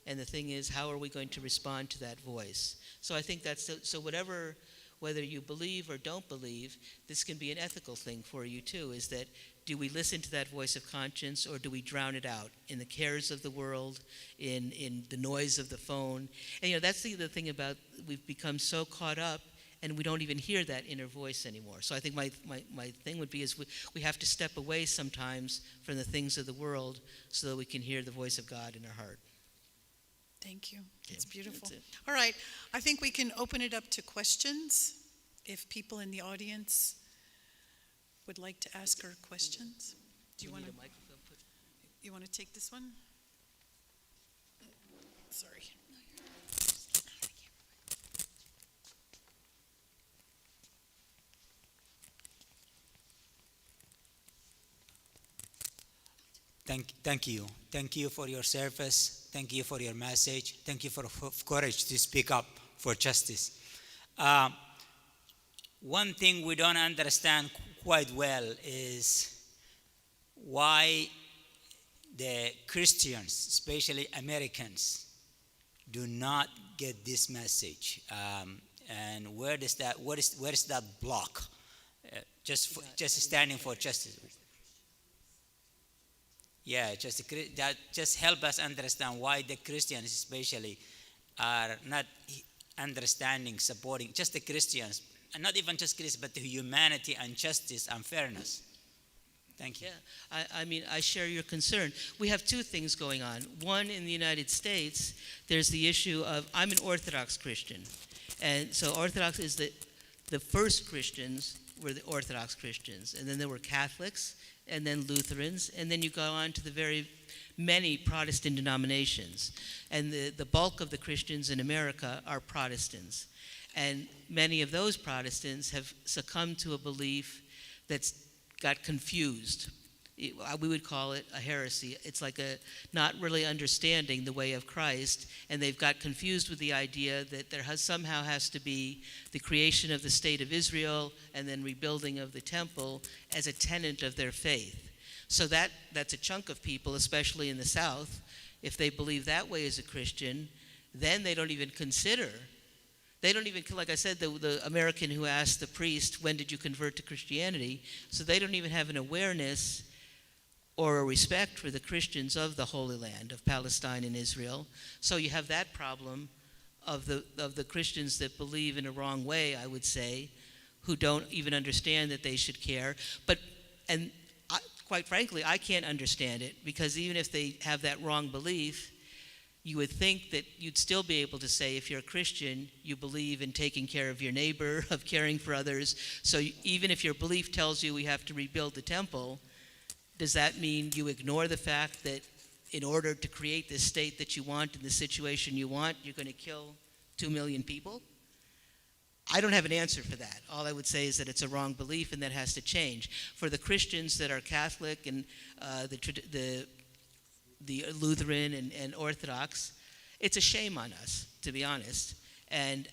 C: And the thing is, how are we going to respond to that voice? So I think so whether you believe or don't believe, this can be an ethical thing for you too, is that do we listen to that voice of conscience or do we drown it out in the cares of the world, in the noise of the phone? And that's the thing about, we've become so caught up and we don't even hear that inner voice anymore. So I think my thing would be is we have to step away sometimes from the things of the world so that we can hear the voice of God in our heart.
B: Thank you. It's
C: Yeah,
B: beautiful.
C: that's it.
B: All right. I think we can open it up to questions if people in the audience would like to ask her questions. Do you
C: We
B: want
C: need
B: to
C: a microphone put-
B: you want to take this one? Sorry.
D: Thank you. Thank you for your service. Thank you for your message. Thank you for courage to speak up for justice. One thing we don't understand quite well is why the Christians, especially Americans, do not get this message. And where is that block? Just standing for justice. Yeah, just help us understand why the Christians especially are not understanding, supporting just the Christians, and not even just Christians, but the humanity and justice and fairness. Thank you.
C: Yeah, I mean, I share your concern. We have two things going on. One, in the United States, there's the issue of, I'm an Orthodox Christian. And so Orthodox is the first Christians were the Orthodox Christians. And then there were Catholics, and then Lutherans, and then you go on to the very many Protestant denominations. And the bulk of the Christians in America are Protestants. And many of those Protestants have succumbed to a belief that's got confused. We would call it a heresy. It's like a not really understanding the way of Christ, and they've got confused with the idea that there somehow has to be the creation of the state of Israel and then rebuilding of the temple as a tenet of their faith. So that's a chunk of people, especially in the South. If they believe that way as a Christian, then they don't even consider. They don't even, like I said, the American who asked the priest, when did you convert to Christianity? So they don't even have an awareness or a respect for the Christians of the Holy Land, of Palestine and Israel. So you have that problem of the Christians that believe in a wrong way, I would say, who don't even understand that they should care. Quite frankly, I can't understand it, because even if they have that wrong belief, you would think that you'd still be able to say, if you're a Christian, you believe in taking care of your neighbor, of caring for others. So even if your belief tells you we have to rebuild the temple, does that mean you ignore the fact that in order to create this state that you want and the situation you want, you're going to kill 2 million people? I don't have an answer for that. All I would say is that it's a wrong belief and that has to change. For the Christians that are Catholic and the Lutheran and Orthodox, it's a shame on us, to be honest. And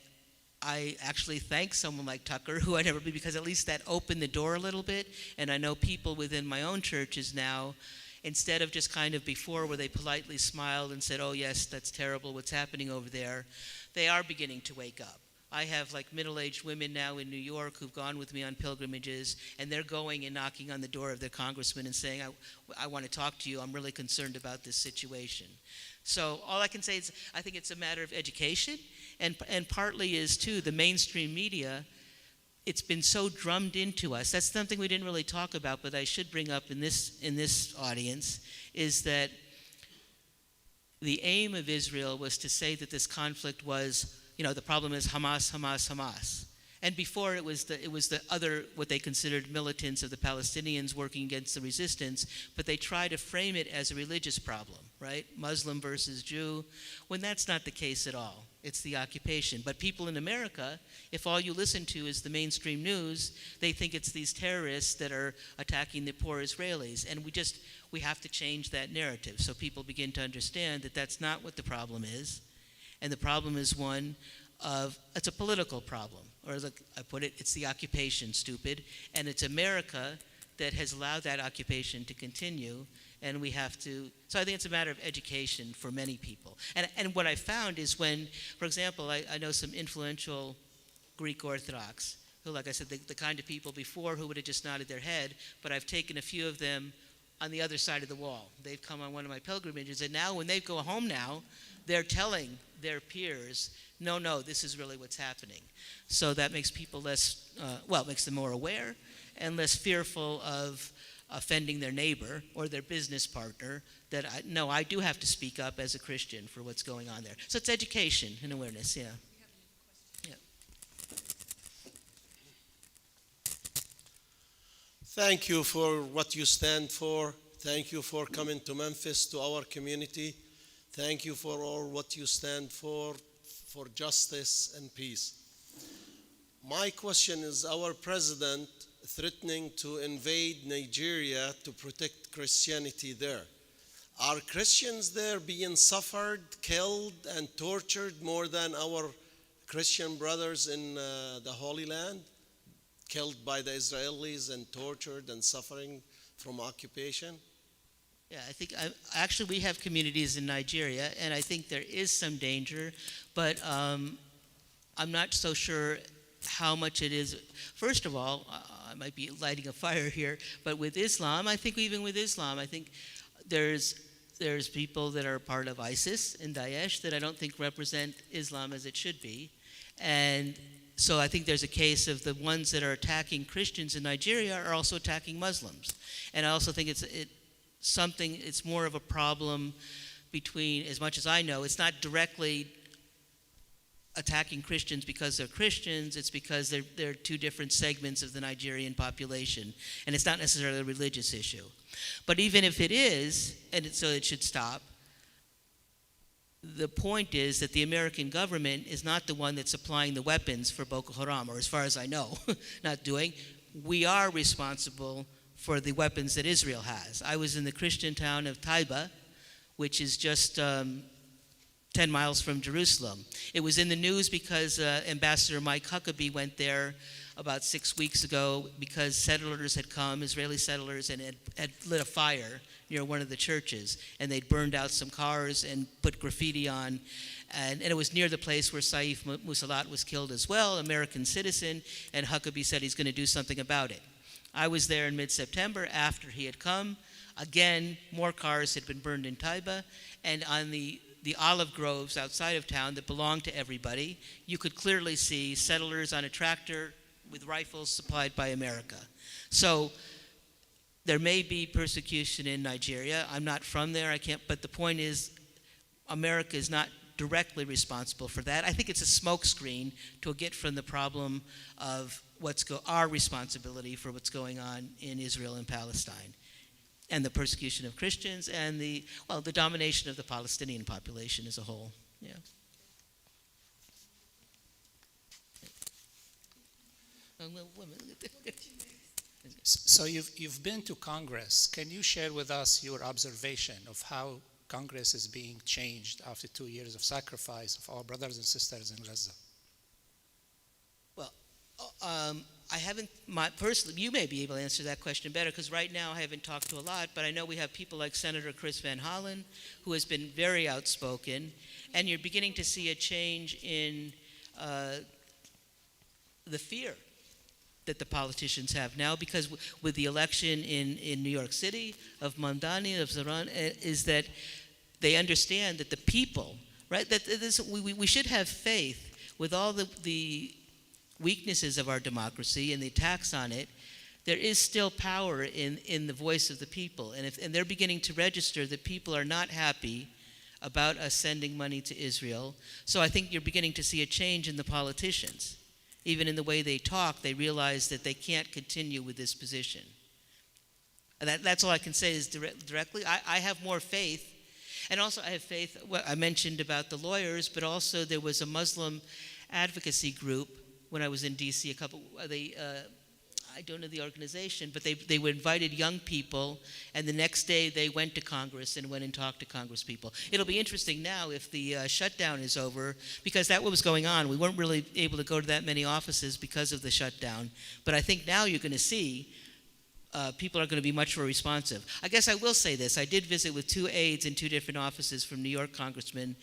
C: I actually thank someone like Tucker, who I never be, because at least that opened the door a little bit. And I know people within my own churches now, instead of just kind of before where they politely smiled and said, oh yes, that's terrible what's happening over there, they are beginning to wake up. I have like middle-aged women now in New York who've gone with me on pilgrimages, and they're going and knocking on the door of their congressman and saying, I want to talk to you. I'm really concerned about this situation. So all I can say is I think it's a matter of education, and partly is, too, the mainstream media. It's been so drummed into us. That's something we didn't really talk about, but I should bring up in this audience, is that the aim of Israel was to say that this conflict was, the problem is Hamas, Hamas, Hamas. And before it was the other, what they considered militants of the Palestinians working against the resistance, but they try to frame it as a religious problem, right? Muslim versus Jew, when that's not the case at all. It's the occupation. But people in America, if all you listen to is the mainstream news, they think it's these terrorists that are attacking the poor Israelis. And we have to change that narrative so people begin to understand that that's not what the problem is. And the problem is one of, it's a political problem. Or as I put it, it's the occupation, stupid. And it's America that has allowed that occupation to continue. And we have to, so I think it's a matter of education for many people. And what I found is when, for example, I know some influential Greek Orthodox who, like I said, the kind of people before who would have just nodded their head, but I've taken a few of them on the other side of the wall. They've come on one of my pilgrimages, and now when they go home now, they're telling their peers no, this is really what's happening. So that makes people less, it makes them more aware and less fearful of offending their neighbor or their business partner, that I do have to speak up as a Christian for what's going on there. So it's education and awareness, yeah.
E: Thank you for what you stand for. Thank you for coming to Memphis, to our community. Thank you for all what you stand for justice and peace. My question is, our president threatening to invade Nigeria to protect Christianity there. Are Christians there being suffered, killed, and tortured more than our Christian brothers in the Holy Land? Killed by the Israelis and tortured and suffering from occupation?
C: Yeah, I think actually we have communities in Nigeria, and I think there is some danger, but I'm not so sure how much it is. First of all, I might be lighting a fire here, but with Islam, I think even with Islam, I think there's people that are part of ISIS and Daesh that I don't think represent Islam as it should be, and so I think there's a case of the ones that are attacking Christians in Nigeria are also attacking Muslims. And I also think it's more of a problem between, as much as I know, it's not directly attacking Christians because they're Christians, it's because they're two different segments of the Nigerian population. And it's not necessarily a religious issue. But even if it is, so it should stop, the point is that the American government is not the one that's supplying the weapons for Boko Haram, or as far as I know, not doing. We are responsible for the weapons that Israel has. I was in the Christian town of Taiba, which is just 10 miles from Jerusalem. It was in the news because Ambassador Mike Huckabee went there about 6 weeks ago because settlers had come, Israeli settlers, and had lit a fire near one of the churches, and they'd burned out some cars and put graffiti on, and it was near the place where Saif Musalat was killed as well, American citizen, and Huckabee said he's going to do something about it. I was there in mid-September after he had come. Again, more cars had been burned in Taiba, and on the olive groves outside of town that belonged to everybody, you could clearly see settlers on a tractor with rifles supplied by America. So there may be persecution in Nigeria. I'm not from there, but the point is, America is not directly responsible for that. I think it's a smokescreen to get from the problem of our responsibility for what's going on in Israel and Palestine, and the persecution of Christians, and the domination of the Palestinian population as a whole. Yeah.
F: So you've been to Congress. Can you share with us your observation of how Congress is being changed after 2 years of sacrifice of our brothers and sisters in Gaza?
C: Well, I haven't, personally, you may be able to answer that question better, because right now I haven't talked to a lot, but I know we have people like Senator Chris Van Hollen, who has been very outspoken, and you're beginning to see a change in the fear that the politicians have now, because with the election in New York City of Mamdani, of Zaran, is that they understand that the people, right, that we should have faith with all the weaknesses of our democracy and the attacks on it. There is still power in the voice of the people, and they're beginning to register that people are not happy about us sending money to Israel. So I think you're beginning to see a change in the politicians. Even in the way they talk, they realize that they can't continue with this position. And that's all I can say is directly. I have more faith. And also I have faith, I mentioned about the lawyers, but also there was a Muslim advocacy group when I was in D.C. I don't know the organization, but they invited young people, and the next day they went to Congress and went and talked to Congress people. It'll be interesting now if the shutdown is over, because that's what was going on. We weren't really able to go to that many offices because of the shutdown. But I think now you're going to see people are going to be much more responsive. I guess I will say this. I did visit with 2 aides in 2 different offices from New York congressmen,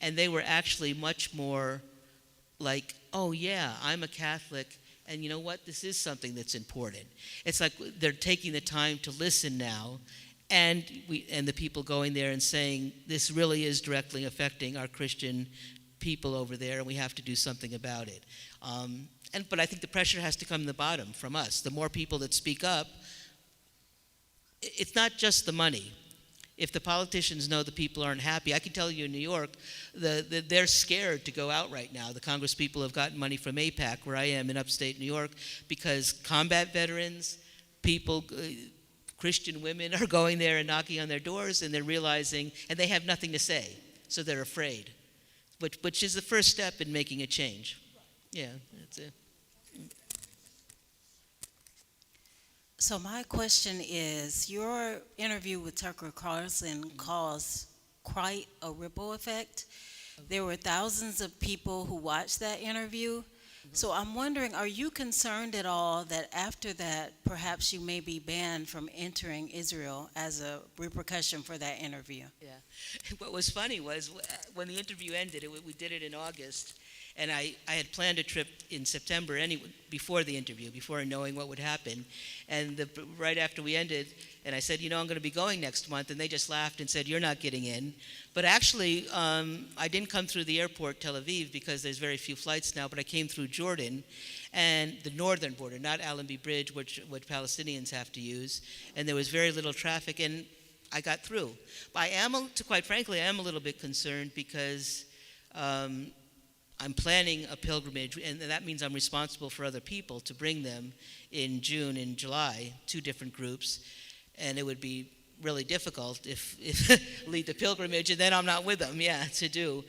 C: and they were actually much more like, oh yeah, I'm a Catholic, and you know what? This is something that's important. It's like they're taking the time to listen now, and the people going there and saying, this really is directly affecting our Christian people over there, and we have to do something about it. But I think the pressure has to come from the bottom, from us. The more people that speak up, it's not just the money. If the politicians know the people aren't happy, I can tell you in New York, they're scared to go out right now. The Congress people have gotten money from AIPAC, where I am in upstate New York, because combat veterans, people, Christian women are going there and knocking on their doors, and they're realizing, and they have nothing to say, so they're afraid, which is the first step in making a change. Yeah, that's it.
G: So my question is, your interview with Tucker Carlson caused quite a ripple effect. There were thousands of people who watched that interview. So I'm wondering, are you concerned at all that after that, perhaps you may be banned from entering Israel as a repercussion for that interview?
C: Yeah. What was funny was when the interview ended, we did it in August, and I had planned a trip in September before the interview, before knowing what would happen. And right after we ended, and I said, I'm going to be going next month, and they just laughed and said, you're not getting in. But actually, I didn't come through the airport, Tel Aviv, because there's very few flights now, but I came through Jordan and the northern border, not Allenby Bridge, which Palestinians have to use. And there was very little traffic, and I got through. But quite frankly, I am a little bit concerned because I'm planning a pilgrimage, and that means I'm responsible for other people to bring them in June and July, 2 different groups, and it would be really difficult if lead the pilgrimage and then I'm not with them, to do.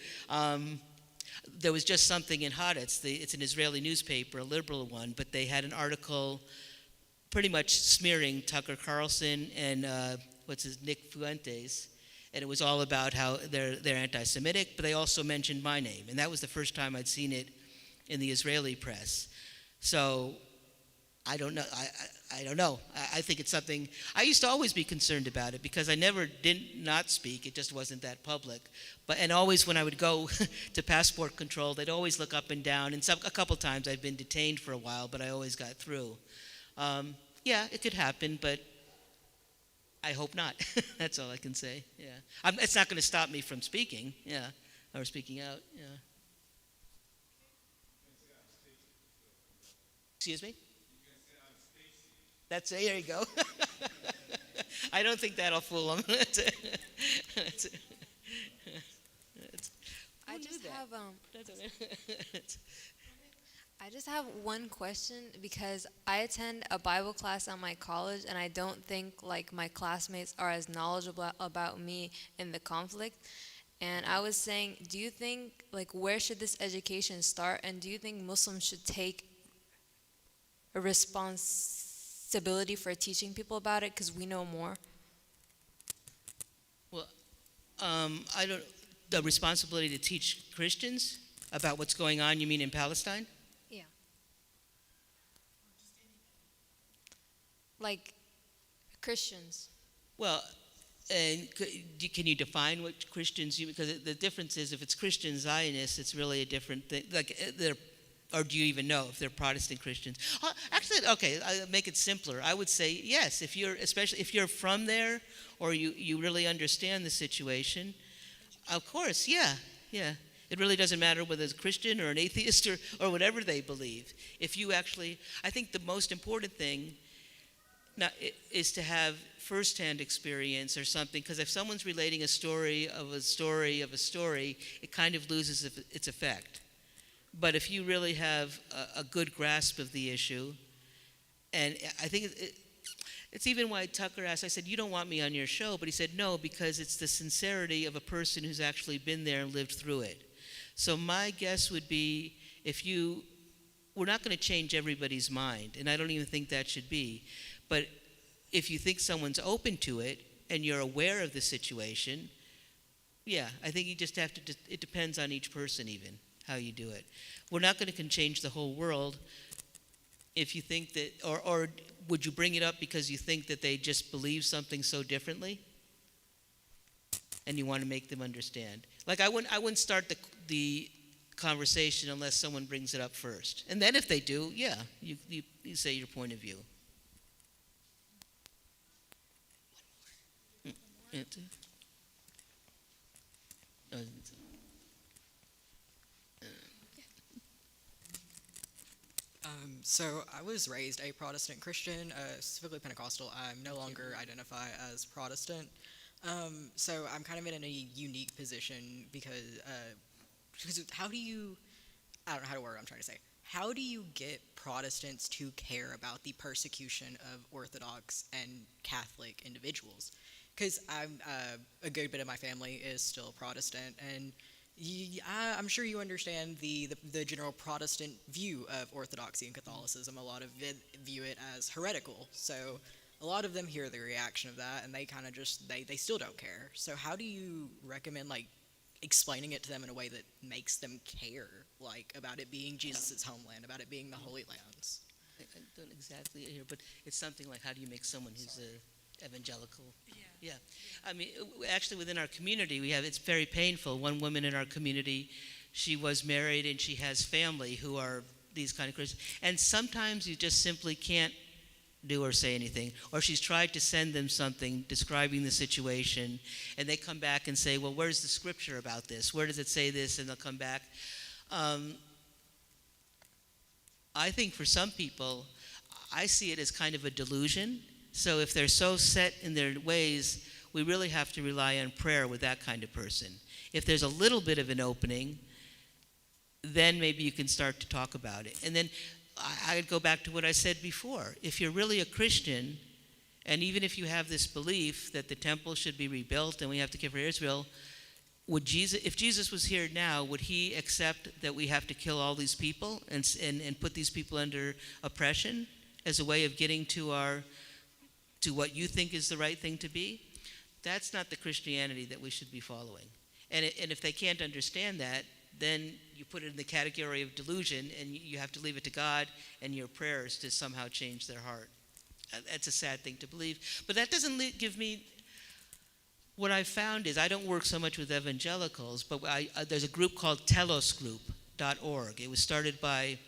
C: There was just something in Haaretz, it's an Israeli newspaper, a liberal one, but they had an article pretty much smearing Tucker Carlson and Nick Fuentes. And it was all about how they're anti-Semitic, but they also mentioned my name. And that was the first time I'd seen it in the Israeli press. So I don't know. I don't know. I think it's something, I used to always be concerned about it because I never did not speak. It just wasn't that public. And always when I would go to passport control, they'd always look up and down. And a couple times I'd been detained for a while, but I always got through. It could happen, but I hope not. That's all I can say. Yeah, it's not going to stop me from speaking. Yeah, or speaking out. Yeah. Excuse me. There you go. I don't think that'll fool them.
H: I just have one question because I attend a Bible class at my college and I don't think like my classmates are as knowledgeable about me in the conflict. And I was saying, do you think like where should this education start, and do you think Muslims should take a responsibility for teaching people about it because we know more?
C: Well, I don't. The responsibility to teach Christians about what's going on. You mean in Palestine?
H: Yeah. Like Christians.
C: Well, and can you define what Christians? Because the difference is, if it's Christian Zionists, it's really a different thing. Or do you even know if they're Protestant Christians? Actually, okay, I'll make it simpler. I would say yes, especially if you're from there or you really understand the situation. Of course, yeah. It really doesn't matter whether it's a Christian or an atheist or whatever they believe. If you actually, I think the most important thing is to have firsthand experience or something, because if someone's relating a story of a story of a story, it kind of loses its effect. But if you really have a good grasp of the issue, and I think it's even why Tucker asked, I said, you don't want me on your show, but he said, no, because it's the sincerity of a person who's actually been there and lived through it. So my guess would be, we're not going to change everybody's mind, and I don't even think that should be, but if you think someone's open to it and you're aware of the situation, I think you just have to, it depends on each person even, how you do it. We're not going to change the whole world if you think that, or would you bring it up because you think that they just believe something so differently and you want to make them understand? Like I wouldn't start the conversation unless someone brings it up first. And then if they do, you say your point of view.
I: So I was raised a Protestant Christian, specifically Pentecostal. I no longer identify as Protestant. So I'm kind of in a unique position because how do you, I don't know how to word what I'm trying to say. How do you get Protestants to care about the persecution of Orthodox and Catholic individuals? Because a good bit of my family is still Protestant, and I'm sure you understand the general Protestant view of Orthodoxy and Catholicism. A lot of it view it as heretical. So a lot of them hear the reaction of that, and they kind of just, they still don't care. So how do you recommend, like, explaining it to them in a way that makes them care, like, about it being Jesus' homeland, about it being the Holy Lands?
C: I don't exactly hear, but it's something like, how do you make someone who's evangelical? Yeah. I mean, actually within our community, it's very painful. One woman in our community, she was married and she has family who are these kind of Christians. And sometimes you just simply can't do or say anything. Or she's tried to send them something describing the situation, and they come back and say, well, where's the scripture about this? Where does it say this? And they'll come back. I think for some people, I see it as kind of a delusion. So if they're so set in their ways, we really have to rely on prayer with that kind of person. If there's a little bit of an opening, then maybe you can start to talk about it. And then I'd go back to what I said before. If you're really a Christian, and even if you have this belief that the temple should be rebuilt and we have to care for Israel, if Jesus was here now, would he accept that we have to kill all these people and put these people under oppression as a way of getting to what you think is the right thing to be? That's not the Christianity that we should be following. And if they can't understand that, then you put it in the category of delusion, and you have to leave it to God and your prayers to somehow change their heart. That's a sad thing to believe. But that doesn't give me... What I've found is I don't work so much with evangelicals, but there's a group called telosgroup.org. It was started by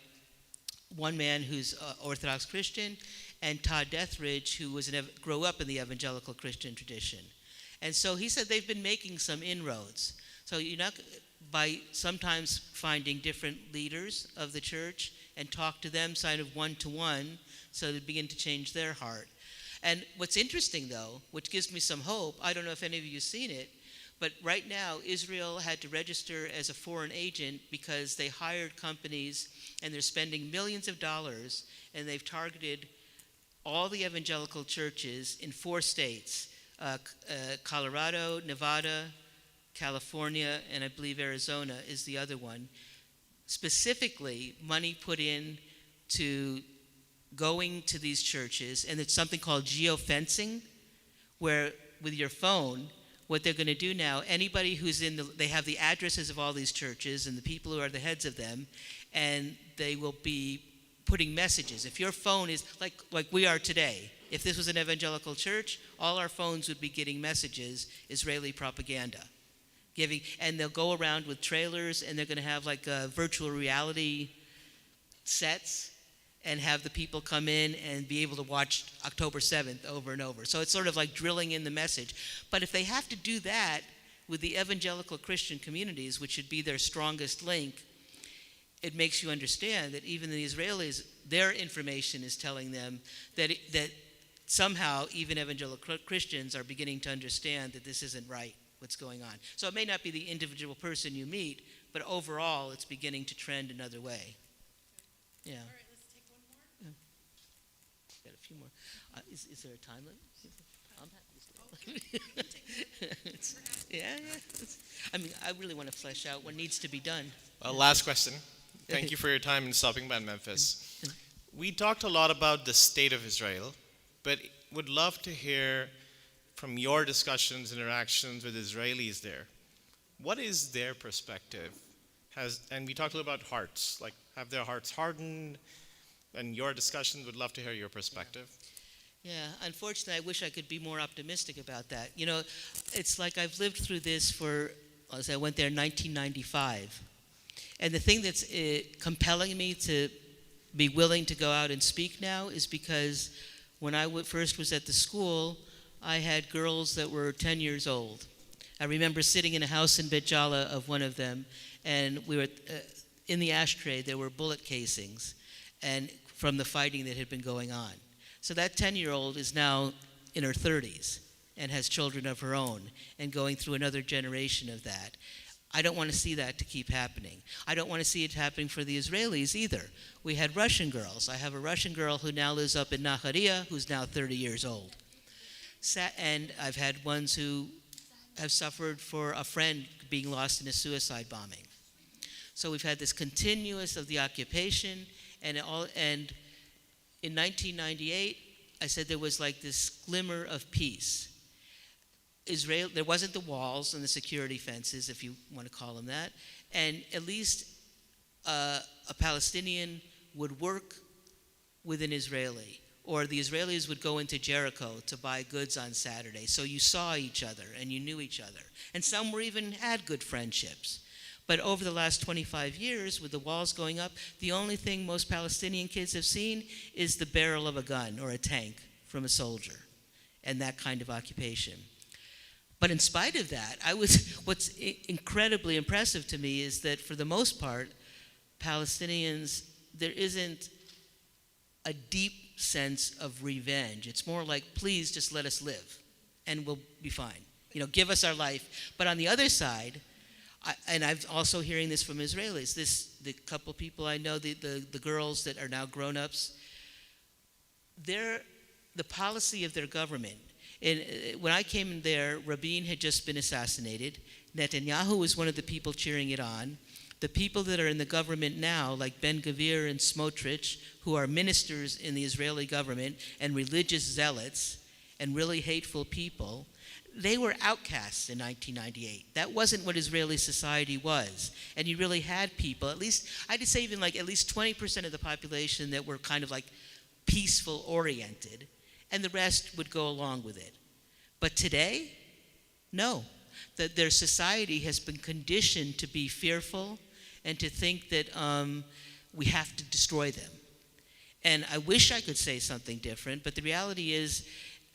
C: one man who's Orthodox Christian, and Todd Deathridge, who grew up in the evangelical Christian tradition. And so he said they've been making some inroads. So by sometimes finding different leaders of the church and talk to them kind of one-to-one so they begin to change their heart. And what's interesting, though, which gives me some hope, I don't know if any of you have seen it, but right now Israel had to register as a foreign agent because they hired companies and they're spending millions of dollars, and they've targeted all the evangelical churches in 4 states, Colorado, Nevada, California, and I believe Arizona is the other one. Specifically, money put in to going to these churches, and it's something called geofencing, where with your phone, what they're going to do now, anybody who's they have the addresses of all these churches and the people who are the heads of them, and they will be putting messages. If your phone is like we are today, if this was an evangelical church, all our phones would be getting messages, Israeli propaganda. And they'll go around with trailers, and they're going to have like virtual reality sets and have the people come in and be able to watch October 7th over and over. So it's sort of like drilling in the message. But if they have to do that with the evangelical Christian communities, which should be their strongest link, it makes you understand that even the Israelis, their information is telling them that somehow even evangelical Christians are beginning to understand that this isn't right, what's going on. So it may not be the individual person you meet, but overall it's beginning to trend another way. Yeah.
B: All right, let's take one more.
C: Got a few more. Is there a time limit? Yeah. I mean, I really want to flesh out what needs to be done.
J: Well, last question. Thank you for your time in stopping by Memphis. We talked a lot about the state of Israel, but would love to hear from your discussions, interactions with Israelis there. What is their perspective? And we talked a little about hearts, like have their hearts hardened? And your discussions, would love to hear your perspective.
C: Yeah, unfortunately, I wish I could be more optimistic about that. You know, it's like I've lived through this as I went there in 1995. And the thing that's compelling me to be willing to go out and speak now is because when I first was at the school, I had girls that were 10 years old. I remember sitting in a house in Bet Jala of one of them, and we were in the ashtray, there were bullet casings. And from the fighting that had been going on. So that 10-year-old is now in her 30s and has children of her own and going through another generation of that. I don't want to see that to keep happening. I don't want to see it happening for the Israelis either. We had Russian girls. I have a Russian girl who now lives up in Naharia, who's now 30 years old. And I've had ones who have suffered for a friend being lost in a suicide bombing. So we've had this continuous of the occupation, and in 1998, I said there was like this glimmer of peace. Israel, there wasn't the walls and the security fences, if you want to call them that, and at least a Palestinian would work with an Israeli, or the Israelis would go into Jericho to buy goods on Saturday. So you saw each other and you knew each other. And some were even had good friendships. But over the last 25 years, with the walls going up, the only thing most Palestinian kids have seen is the barrel of a gun or a tank from a soldier, and that kind of occupation. But in spite of that, what's incredibly impressive to me is that for the most part, Palestinians, there isn't a deep sense of revenge. It's more like, please just let us live and we'll be fine. Give us our life. But on the other side, and I'm also hearing this from Israelis, the couple people I know, the girls that are now grown-ups, the policy of their government. And when I came in there, Rabin had just been assassinated. Netanyahu was one of the people cheering it on. The people that are in the government now, like Ben-Gvir and Smotrich, who are ministers in the Israeli government and religious zealots and really hateful people, they were outcasts in 1998. That wasn't what Israeli society was. And you really had people, at least, I'd say even like at least 20% of the population that were kind of like peaceful oriented, and the rest would go along with it. But today, no. That their society has been conditioned to be fearful and to think that we have to destroy them. And I wish I could say something different, but the reality is,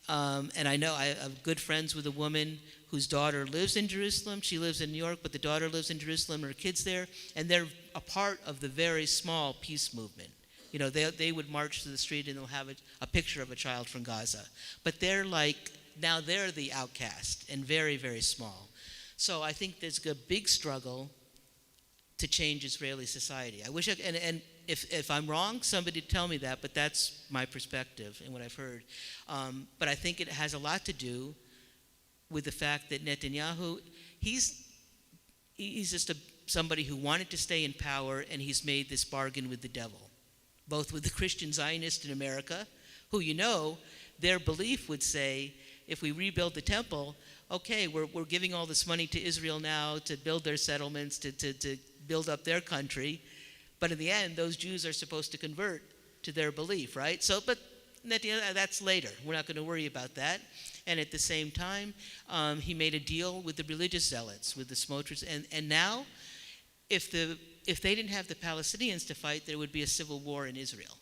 C: and I know I have good friends with a woman whose daughter lives in Jerusalem. She lives in New York, but the daughter lives in Jerusalem, her kid's there, and they're a part of the very small peace movement. They would march to the street and they'll have a picture of a child from Gaza. But now they're the outcast and very, very small. So I think there's a big struggle to change Israeli society. I wish, and if I'm wrong, somebody tell me that, but that's my perspective and what I've heard. But I think it has a lot to do with the fact that Netanyahu, he's just somebody who wanted to stay in power, and he's made this bargain with the devil, both with the Christian Zionists in America, who their belief would say, if we rebuild the temple, okay, we're giving all this money to Israel now to build their settlements, to build up their country, but in the end, those Jews are supposed to convert to their belief, right? So, but that's later. We're not going to worry about that. And at the same time, he made a deal with the religious zealots, with the Smotrich, and now, if they didn't have the Palestinians to fight, there would be a civil war in Israel.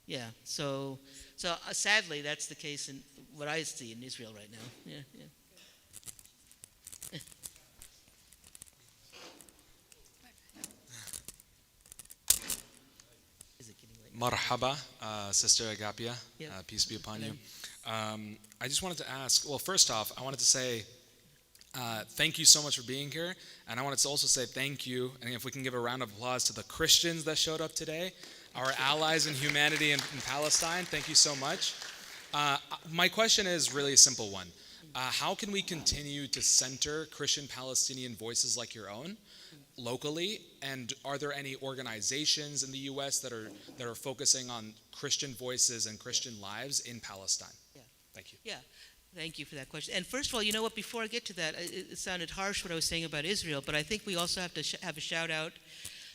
C: Yeah, so sadly, that's the case in what I see in Israel right now. Yeah.
K: Marhaba, Sister Agapia.
C: Yeah.
K: Peace be upon you. I just wanted to ask, well, first off, I wanted to say thank you so much for being here. And I wanted to also say thank you, and if we can give a round of applause to the Christians that showed up today, our allies in humanity in Palestine. Thank you so much. My question is really a simple one. How can we continue to center Christian Palestinian voices like your own locally, and are there any organizations in the U.S. that are focusing on Christian voices and Christian lives in Palestine?
C: Yeah.
K: Thank you.
C: Yeah, thank you for that question. And first of all, you know what, before I get to that, it sounded harsh what I was saying about Israel, but I think we also have to have a shout out.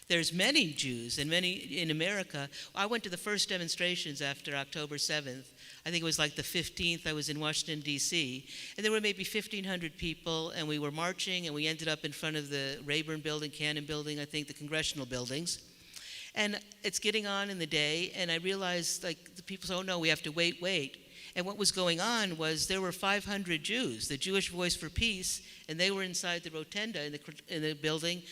C: There's many Jews and many in America. I went to the first demonstrations after October 7th. I think it was like the 15th. I was in Washington, D.C., and there were maybe 1,500 people, and we were marching, and we ended up in front of the Rayburn Building, Cannon Building, I think the congressional buildings. And it's getting on in the day, and I realized, like, the people say, oh, no, we have to wait. And what was going on was there were 500 Jews, the Jewish Voice for Peace, and they were inside the rotunda in the building,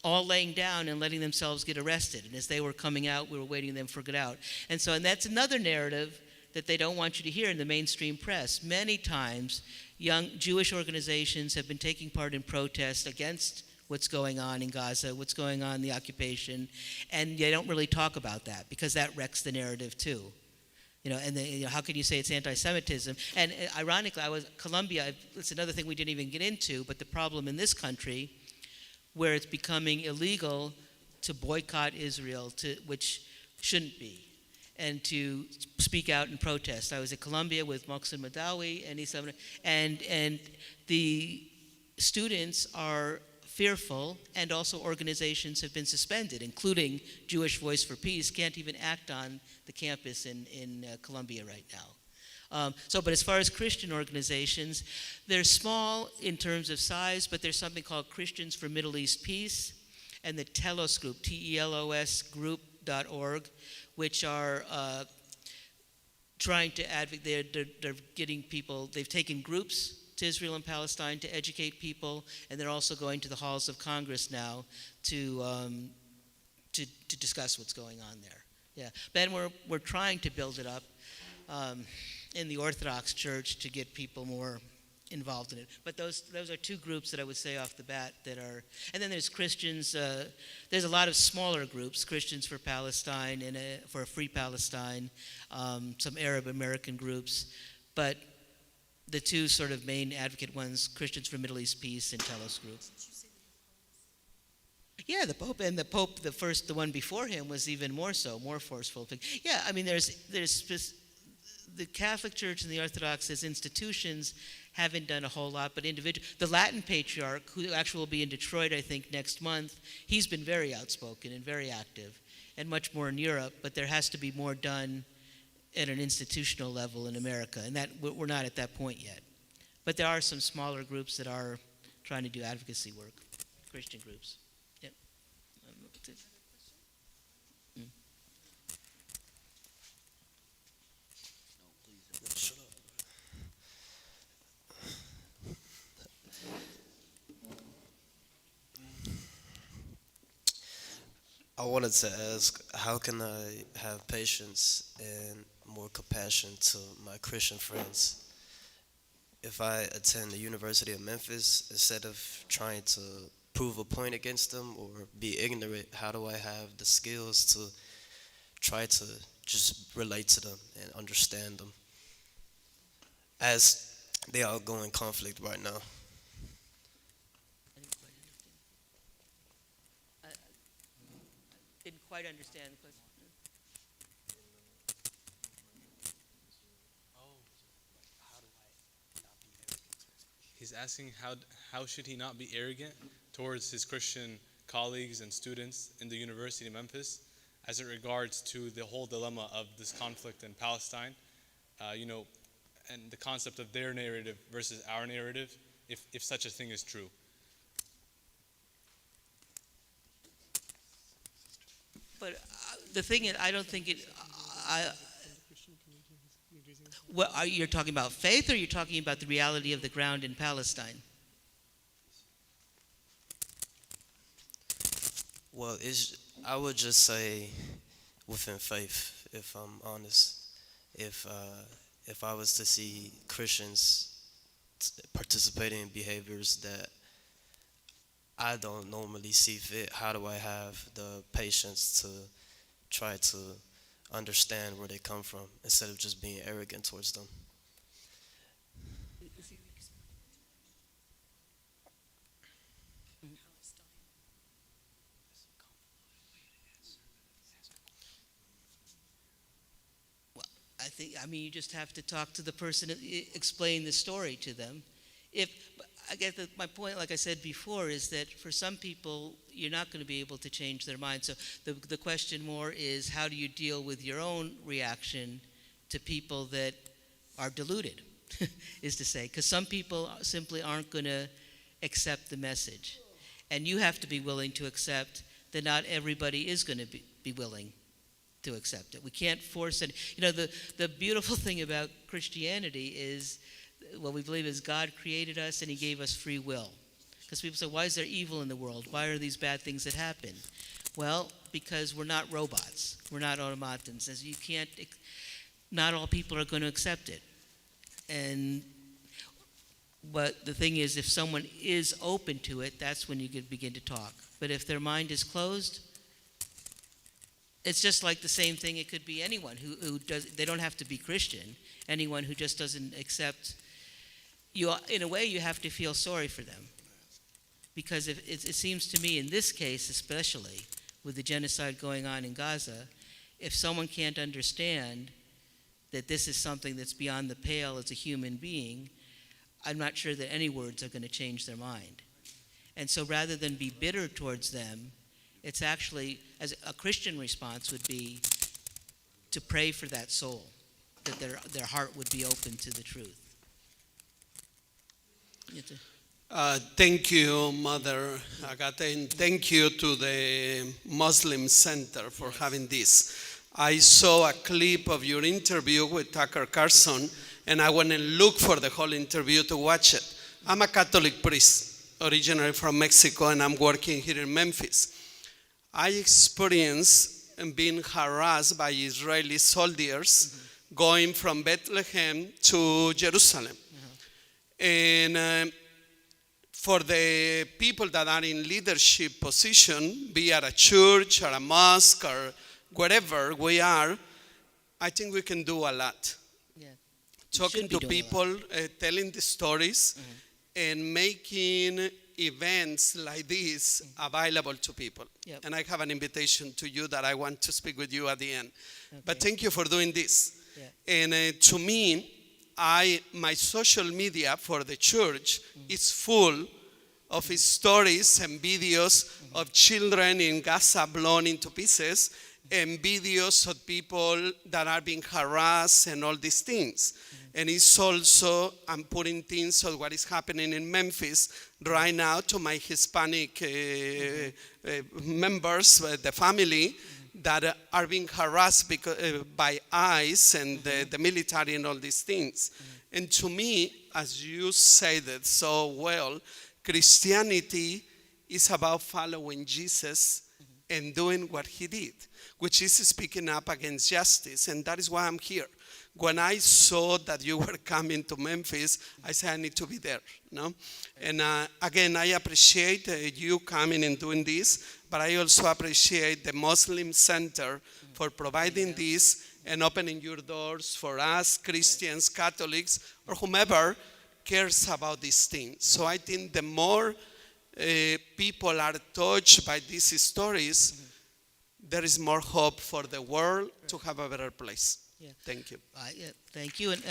C: all laying down and letting themselves get arrested. And as they were coming out, we were waiting them for get out. And that's another narrative that they don't want you to hear in the mainstream press. Many times, young Jewish organizations have been taking part in protests against what's going on in Gaza, what's going on in the occupation, and they don't really talk about that because that wrecks the narrative too. How can you say it's anti-Semitism? And ironically, Colombia, it's another thing we didn't even get into, but the problem in this country, where it's becoming illegal to boycott Israel, which shouldn't be, and to speak out and protest. I was at Colombia with Moxon Madawi and the students are fearful, and also organizations have been suspended, including Jewish Voice for Peace, can't even act on the campus in Colombia right now. But as far as Christian organizations, they're small in terms of size, but there's something called Christians for Middle East Peace, and the Telos group, TELOS group.org, which are trying to advocate. They're getting people, they've taken groups to Israel and Palestine to educate people, and they're also going to the halls of Congress now to discuss what's going on there. Yeah, but we're trying to build it up in the Orthodox Church to get people more involved in it. But those are two groups that I would say off the bat that are, and then there's Christians, there's a lot of smaller groups, Christians for Palestine and for a Free Palestine, some Arab American groups, but the two sort of main advocate ones, Christians for Middle East Peace and Telos Group. Yeah, the Pope, the one before him was even more so, more forceful. Yeah, I mean, there's the Catholic Church and the Orthodox as institutions haven't done a whole lot, but the Latin Patriarch, who actually will be in Detroit, I think, next month, he's been very outspoken and very active, and much more in Europe, but there has to be more done at an institutional level in America, and that we're not at that point yet. But there are some smaller groups that are trying to do advocacy work, Christian groups. Yep.
L: I wanted to ask, how can I have patience and more compassion to my Christian friends if I attend the University of Memphis? Instead of trying to prove a point against them or be ignorant, how do I have the skills to try to just relate to them and understand them as they are going conflict right now?
C: Didn't quite understand the question.
M: He's asking how should he not be arrogant towards his Christian colleagues and students in the University of Memphis as it regards to the whole dilemma of this conflict in Palestine, and the concept of their narrative versus our narrative, if such a thing is true.
C: But the thing is, I don't think it. What are you talking about? Faith, or you're talking about the reality of the ground in Palestine?
L: Well, I would just say within faith, if I'm honest. If I was to see Christians participating in behaviors that I don't normally see fit, how do I have the patience to try to understand where they come from instead of just being arrogant towards them? You just have to talk to the person, explain the story to them. I guess my point, like I said before, is that for some people, you're not going to be able to change their mind. So the question more is, how do you deal with your own reaction to people that are deluded, is to say. Because some people simply aren't going to accept the message. And you have to be willing to accept that not everybody is going to be willing to accept it. We can't force it. The beautiful thing about Christianity is what we believe is God created us and he gave us free will. Because people say, why is there evil in the world? Why are these bad things that happen? Well, because we're not robots. We're not automatons. As you can't, not all people are going to accept it. But the thing is, if someone is open to it, that's when you could begin to talk. But if their mind is closed, it's just like the same thing. It could be anyone who does. They don't have to be Christian. Anyone who just doesn't accept. In a way, you have to feel sorry for them, because if it seems to me, in this case especially, with the genocide going on in Gaza, if someone can't understand that this is something that's beyond the pale as a human being, I'm not sure that any words are going to change their mind. And so rather than be bitter towards them, it's actually, as a Christian response would be to pray for that soul, that their heart would be open to the truth.
N: Thank you, Mother Agate, and thank you to the Muslim Center for having this. I saw a clip of your interview with Tucker Carlson, and I went and looked for the whole interview to watch it. I'm a Catholic priest, originally from Mexico, and I'm working here in Memphis. I experienced being harassed by Israeli soldiers going from Bethlehem to Jerusalem. And for the people that are in leadership position, be it a church or a mosque or wherever we are, I think we can do a lot.
L: Yeah.
N: Talking to people, telling the stories, and making events like this available to people.
L: Yep.
N: And I have an invitation to you that I want to speak with you at the end.
L: Okay.
N: But thank you for doing this.
L: Yeah.
N: And to me, my social media for the church is full of stories and videos of children in Gaza blown into pieces, and videos of people that are being harassed and all these things. And it's also, I'm putting things of what is happening in Memphis right now to my Hispanic members, the family, that are being harassed by ICE and the military and all these things. And to me, as you said it so well, Christianity is about following Jesus and doing what he did, which is speaking up against justice. And that is why I'm here. When I saw that you were coming to Memphis, I said, I need to be there. No? And again, I appreciate you coming and doing this, but I also appreciate the Muslim Center for providing this and opening your doors for us, Christians, Catholics, or whomever cares about these things. So I think the more people are touched by these stories, there is more hope for the world to have a better place.
L: Yeah.
N: Thank you.
L: Yeah, thank you. And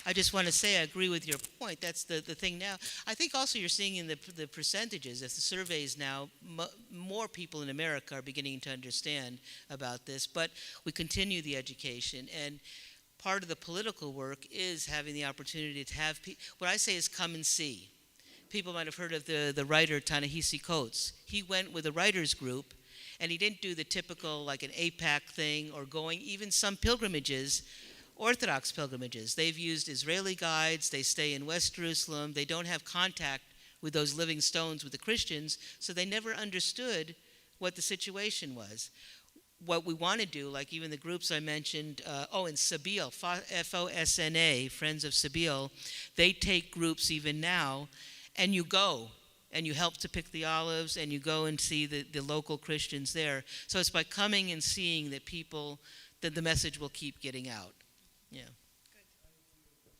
L: I just want to say I agree with your point. That's the thing now. I think also you're seeing in the percentages, as the surveys now, more people in America are beginning to understand about this, but we continue the education. And part of the political work is having the opportunity to have, what I say is come and see. People might have heard of the writer Ta-Nehisi Coates. He went with a writer's group, and he didn't do the typical like an APAC thing or going even some pilgrimages, Orthodox pilgrimages. They've used Israeli guides. They stay in West Jerusalem. They don't have contact with those living stones with the Christians, so they never understood what the situation was. What we want to do, like even the groups I mentioned, in Sabil, FOSNA, Friends of Sabil, they take groups even now, and you go and you help to pick the olives, and you go and see the local Christians there. So it's by coming and seeing that that the message will keep getting out. Yeah.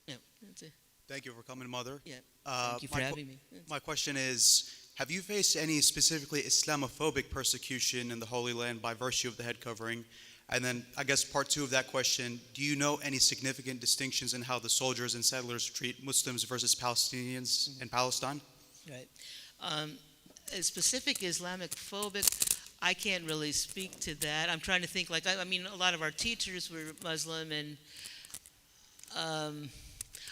L: Yeah, that's it.
O: Thank you for coming, Mother.
L: Yeah. Thank you for having me.
O: My question is, have you faced any specifically Islamophobic persecution in the Holy Land by virtue of the head covering? And then I guess part two of that question, do you know any significant distinctions in how the soldiers and settlers treat Muslims versus Palestinians in Palestine?
L: Right. Specific Islamic phobic, I can't really speak to that. I'm trying to think, like, I mean, a lot of our teachers were Muslim, and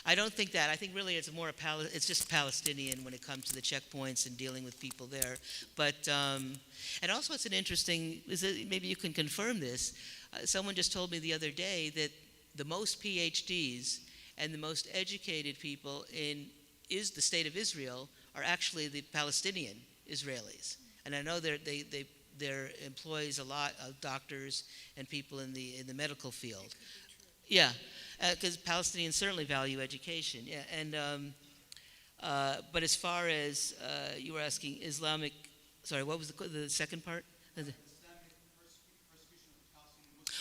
L: I don't think that. I think really it's more it's just Palestinian when it comes to the checkpoints and dealing with people there. But, and also it's an interesting, maybe you can confirm this. Someone just told me the other day that the most PhDs And the most educated people in the state of Israel are actually the Palestinian Israelis. And I know there employs a lot of doctors and people in the medical field. Yeah, because Palestinians certainly value education. Yeah, and but as far as you were asking Islamic, sorry, what was the second part?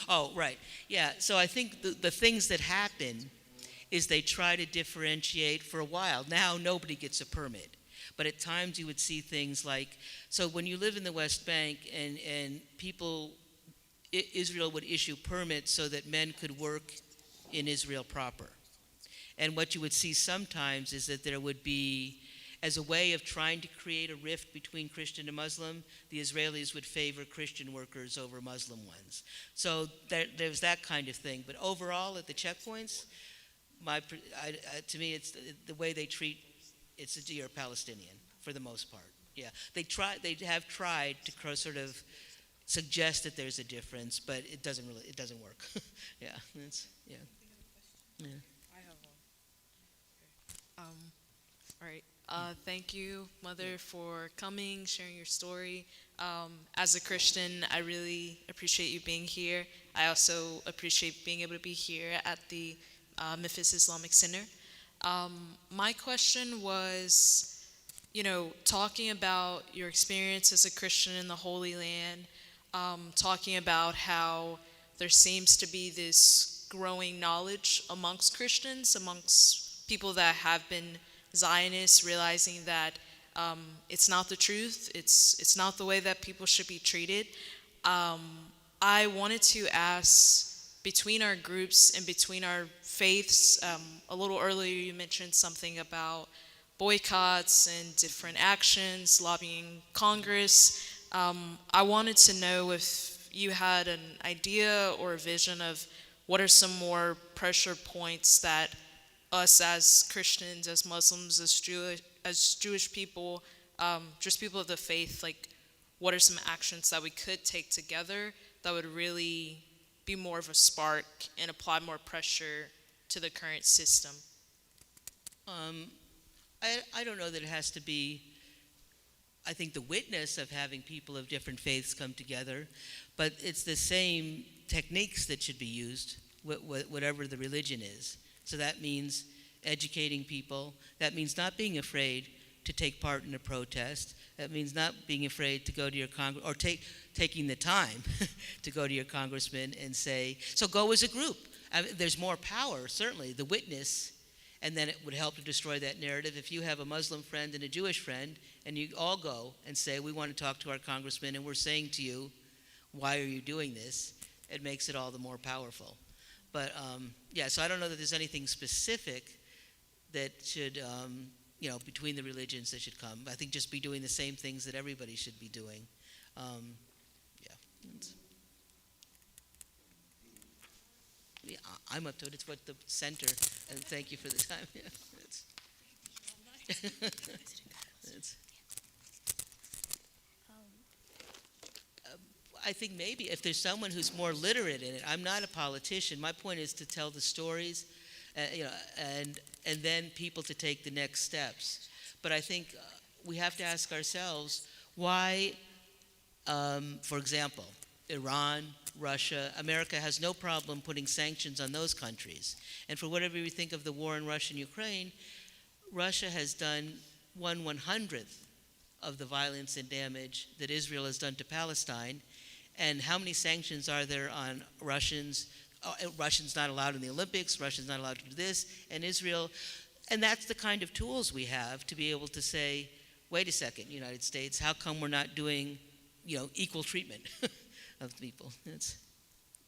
L: Oh, right. Yeah, so I think the things that happen is they try to differentiate for a while. Now nobody gets a permit. But at times you would see things like, so when you live in the West Bank and people, Israel would issue permits so that men could work in Israel proper. And what you would see sometimes is that there would be, as a way of trying to create a rift between Christian and Muslim, the Israelis would favor Christian workers over Muslim ones. So there's that kind of thing. But overall, at the checkpoints, to me, it's the way they treat it's a Jew or Palestinian for the most part. Yeah, they have tried to sort of suggest that there's a difference, but it doesn't work. Yeah, yeah.
P: I have one. All right. Thank you, Mother, for coming, sharing your story. As a Christian, I really appreciate you being here. I also appreciate being able to be here at the Memphis Islamic Center. My question was, talking about your experience as a Christian in the Holy Land, talking about how there seems to be this growing knowledge amongst Christians, amongst people that have been Zionists, realizing that it's not the truth, it's not the way that people should be treated. I wanted to ask, between our groups and between our faiths, a little earlier you mentioned something about boycotts and different actions, lobbying Congress. I wanted to know if you had an idea or a vision of what are some more pressure points that us as Christians, as Muslims, as Jewish people, just people of the faith, like what are some actions that we could take together that would really be more of a spark and apply more pressure to the current system?
L: I don't know that it has to be, I think, the witness of having people of different faiths come together, but it's the same techniques that should be used, whatever the religion is. So that means educating people. That means not being afraid to take part in a protest. That means not being afraid to go to your or taking the time to go to your congressman and say, so go as a group. There's more power, certainly, the witness, and then it would help to destroy that narrative. If you have a Muslim friend and a Jewish friend, and you all go and say, we want to talk to our congressman, and we're saying to you, why are you doing this? It makes it all the more powerful. But yeah, so I don't know that there's anything specific that should, between the religions that should come. I think just be doing the same things that everybody should be doing. Yeah, I'm up to it. It's what the center, and thank you for the time. Yeah, I think maybe if there's someone who's more literate in it. I'm not a politician. My point is to tell the stories, and then people to take the next steps. But I think we have to ask ourselves why, for example, Iran, Russia, America has no problem putting sanctions on those countries. And for whatever we think of the war in Russia and Ukraine, Russia has done 1/100th of the violence and damage that Israel has done to Palestine. And how many sanctions are there on Russians? Russians not allowed in the Olympics, Russians not allowed to do this, and Israel. And that's the kind of tools we have to be able to say, wait a second, United States, how come we're not doing, equal treatment of people?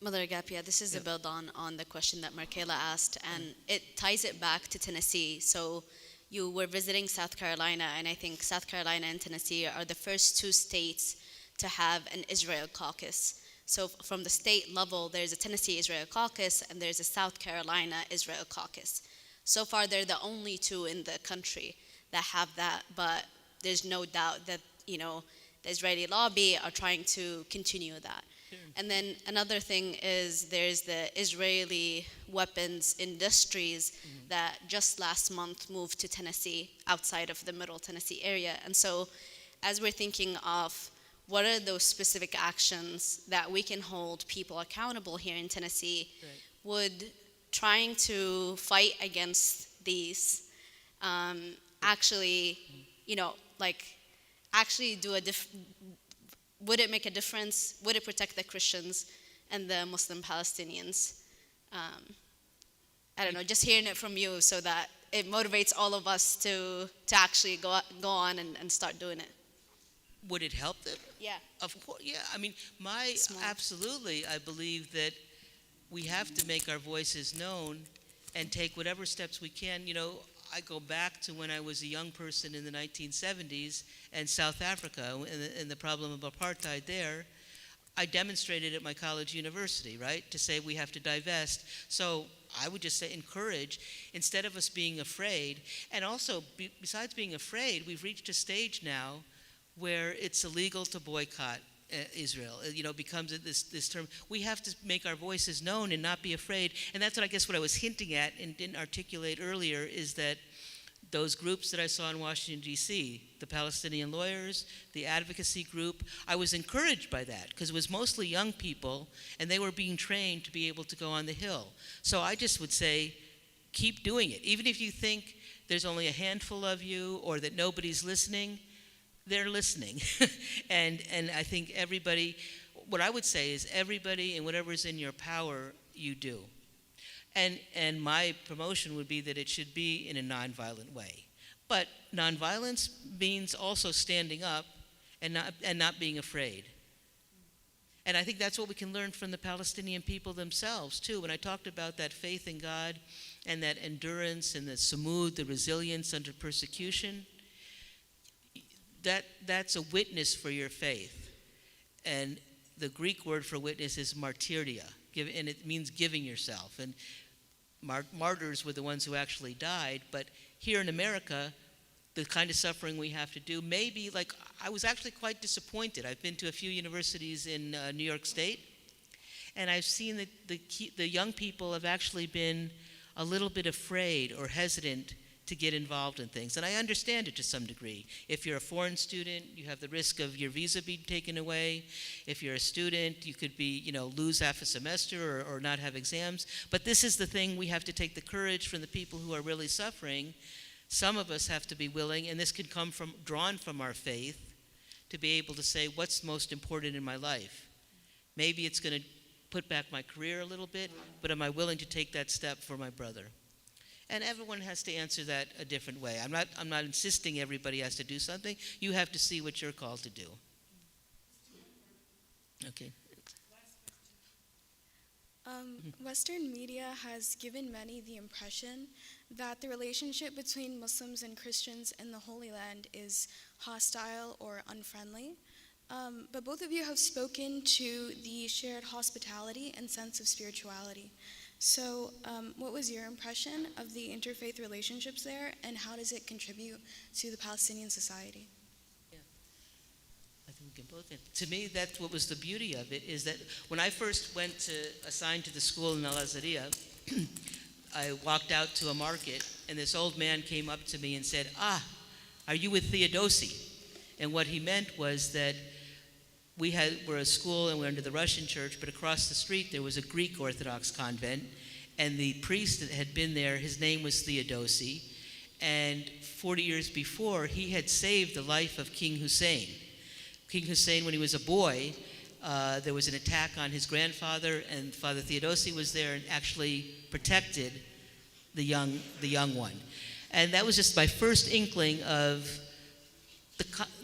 A: Mother Agapia, this is a build on the question that Markela asked, and it ties it back to Tennessee. So you were visiting South Carolina, and I think South Carolina and Tennessee are the first two states to have an Israel caucus. So from the state level, there's a Tennessee Israel caucus, and there's a South Carolina Israel caucus. So far, they're the only two in the country that have that, but there's no doubt that, the Israeli lobby are trying to continue that. And then another thing is there's the Israeli weapons industries that just last month moved to Tennessee, outside of the Middle Tennessee area. And so as we're thinking of what are those specific actions that we can hold people accountable here in Tennessee, would trying to fight against these actually, actually do would it make a difference? Would it protect the Christians and the Muslim Palestinians? I don't know, just hearing it from you so that it motivates all of us to actually go on and start doing it.
L: Would it help them?
A: Yeah.
L: Of course, yeah. I mean, absolutely, I believe that we have to make our voices known and take whatever steps we can. I go back to when I was a young person in the 1970s and South Africa and the problem of apartheid there. I demonstrated at my college university, right, to say we have to divest. So I would just say encourage, instead of us being afraid. And also, besides being afraid, we've reached a stage now where it's illegal to boycott Israel. Becomes this term. We have to make our voices known and not be afraid. And that's what I was hinting at and didn't articulate earlier, is that those groups that I saw in Washington, D.C., the Palestinian lawyers, the advocacy group, I was encouraged by that because it was mostly young people and they were being trained to be able to go on the Hill. So I just would say, keep doing it. Even if you think there's only a handful of you or that nobody's listening, they're listening. and I think everybody, what I would say is everybody and whatever's in your power, you do. And my promotion would be that it should be in a nonviolent way. But nonviolence means also standing up and not being afraid. And I think that's what we can learn from the Palestinian people themselves, too. When I talked about that faith in God and that endurance and the samud, the resilience under persecution, that's a witness for your faith. And the Greek word for witness is martyria, and it means giving yourself. And martyrs were the ones who actually died, but here in America, the kind of suffering we have to do, maybe, I was actually quite disappointed. I've been to a few universities in New York State, and I've seen that the young people have actually been a little bit afraid or hesitant to get involved in things. And I understand it to some degree. If you're a foreign student, you have the risk of your visa being taken away. If you're a student, you could be, lose half a semester or not have exams. But this is the thing, we have to take the courage from the people who are really suffering. Some of us have to be willing, and this could come drawn from our faith, to be able to say, what's most important in my life? Maybe it's going to put back my career a little bit, but am I willing to take that step for my brother? And everyone has to answer that a different way. I'm not insisting everybody has to do something. You have to see what you're called to do. Okay.
Q: Western media has given many the impression that the relationship between Muslims and Christians in the Holy Land is hostile or unfriendly. But both of you have spoken to the shared hospitality and sense of spirituality. So what was your impression of the interfaith relationships there, and how does it contribute to the Palestinian society?
L: Yeah, I think we can both. To me, that's what was the beauty of it, is that when I first assigned to the school in Al-Azhariya, I walked out to a market, and this old man came up to me and said, are you with Theodosi? And what he meant was that we're a school and we're under the Russian church, but across the street there was a Greek Orthodox convent, and the priest that had been there, his name was Theodosi, and 40 years before, he had saved the life of King Hussein. King Hussein, when he was a boy, there was an attack on his grandfather, and Father Theodosi was there and actually protected the young one. And that was just my first inkling of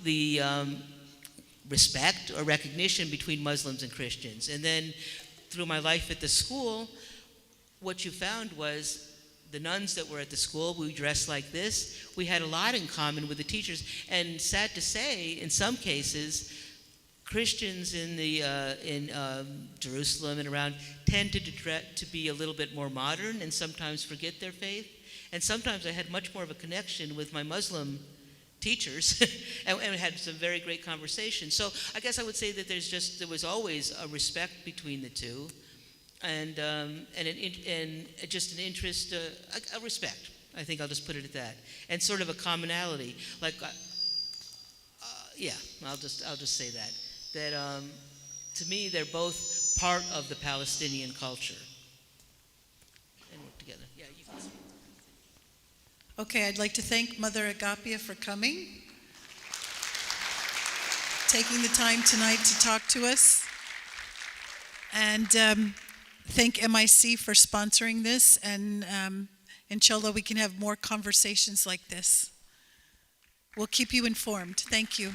L: the respect or recognition between Muslims and Christians. And then through my life at the school, what you found was the nuns that were at the school, we dressed like this. We had a lot in common with the teachers. And sad to say, in some cases, Christians in Jerusalem and around tended to be a little bit more modern and sometimes forget their faith. And sometimes I had much more of a connection with my Muslim teachers, and we had some very great conversations. So I guess I would say that there was always a respect between the two, and just an interest, a respect. I think I'll just put it at that, and sort of a commonality. Like, yeah, I'll just say that to me they're both part of the Palestinian culture. And work together. Yeah, you can see.
B: Okay, I'd like to thank Mother Agapia for coming, taking the time tonight to talk to us, and thank MIC for sponsoring this, and inshallah we can have more conversations like this. We'll keep you informed. Thank you.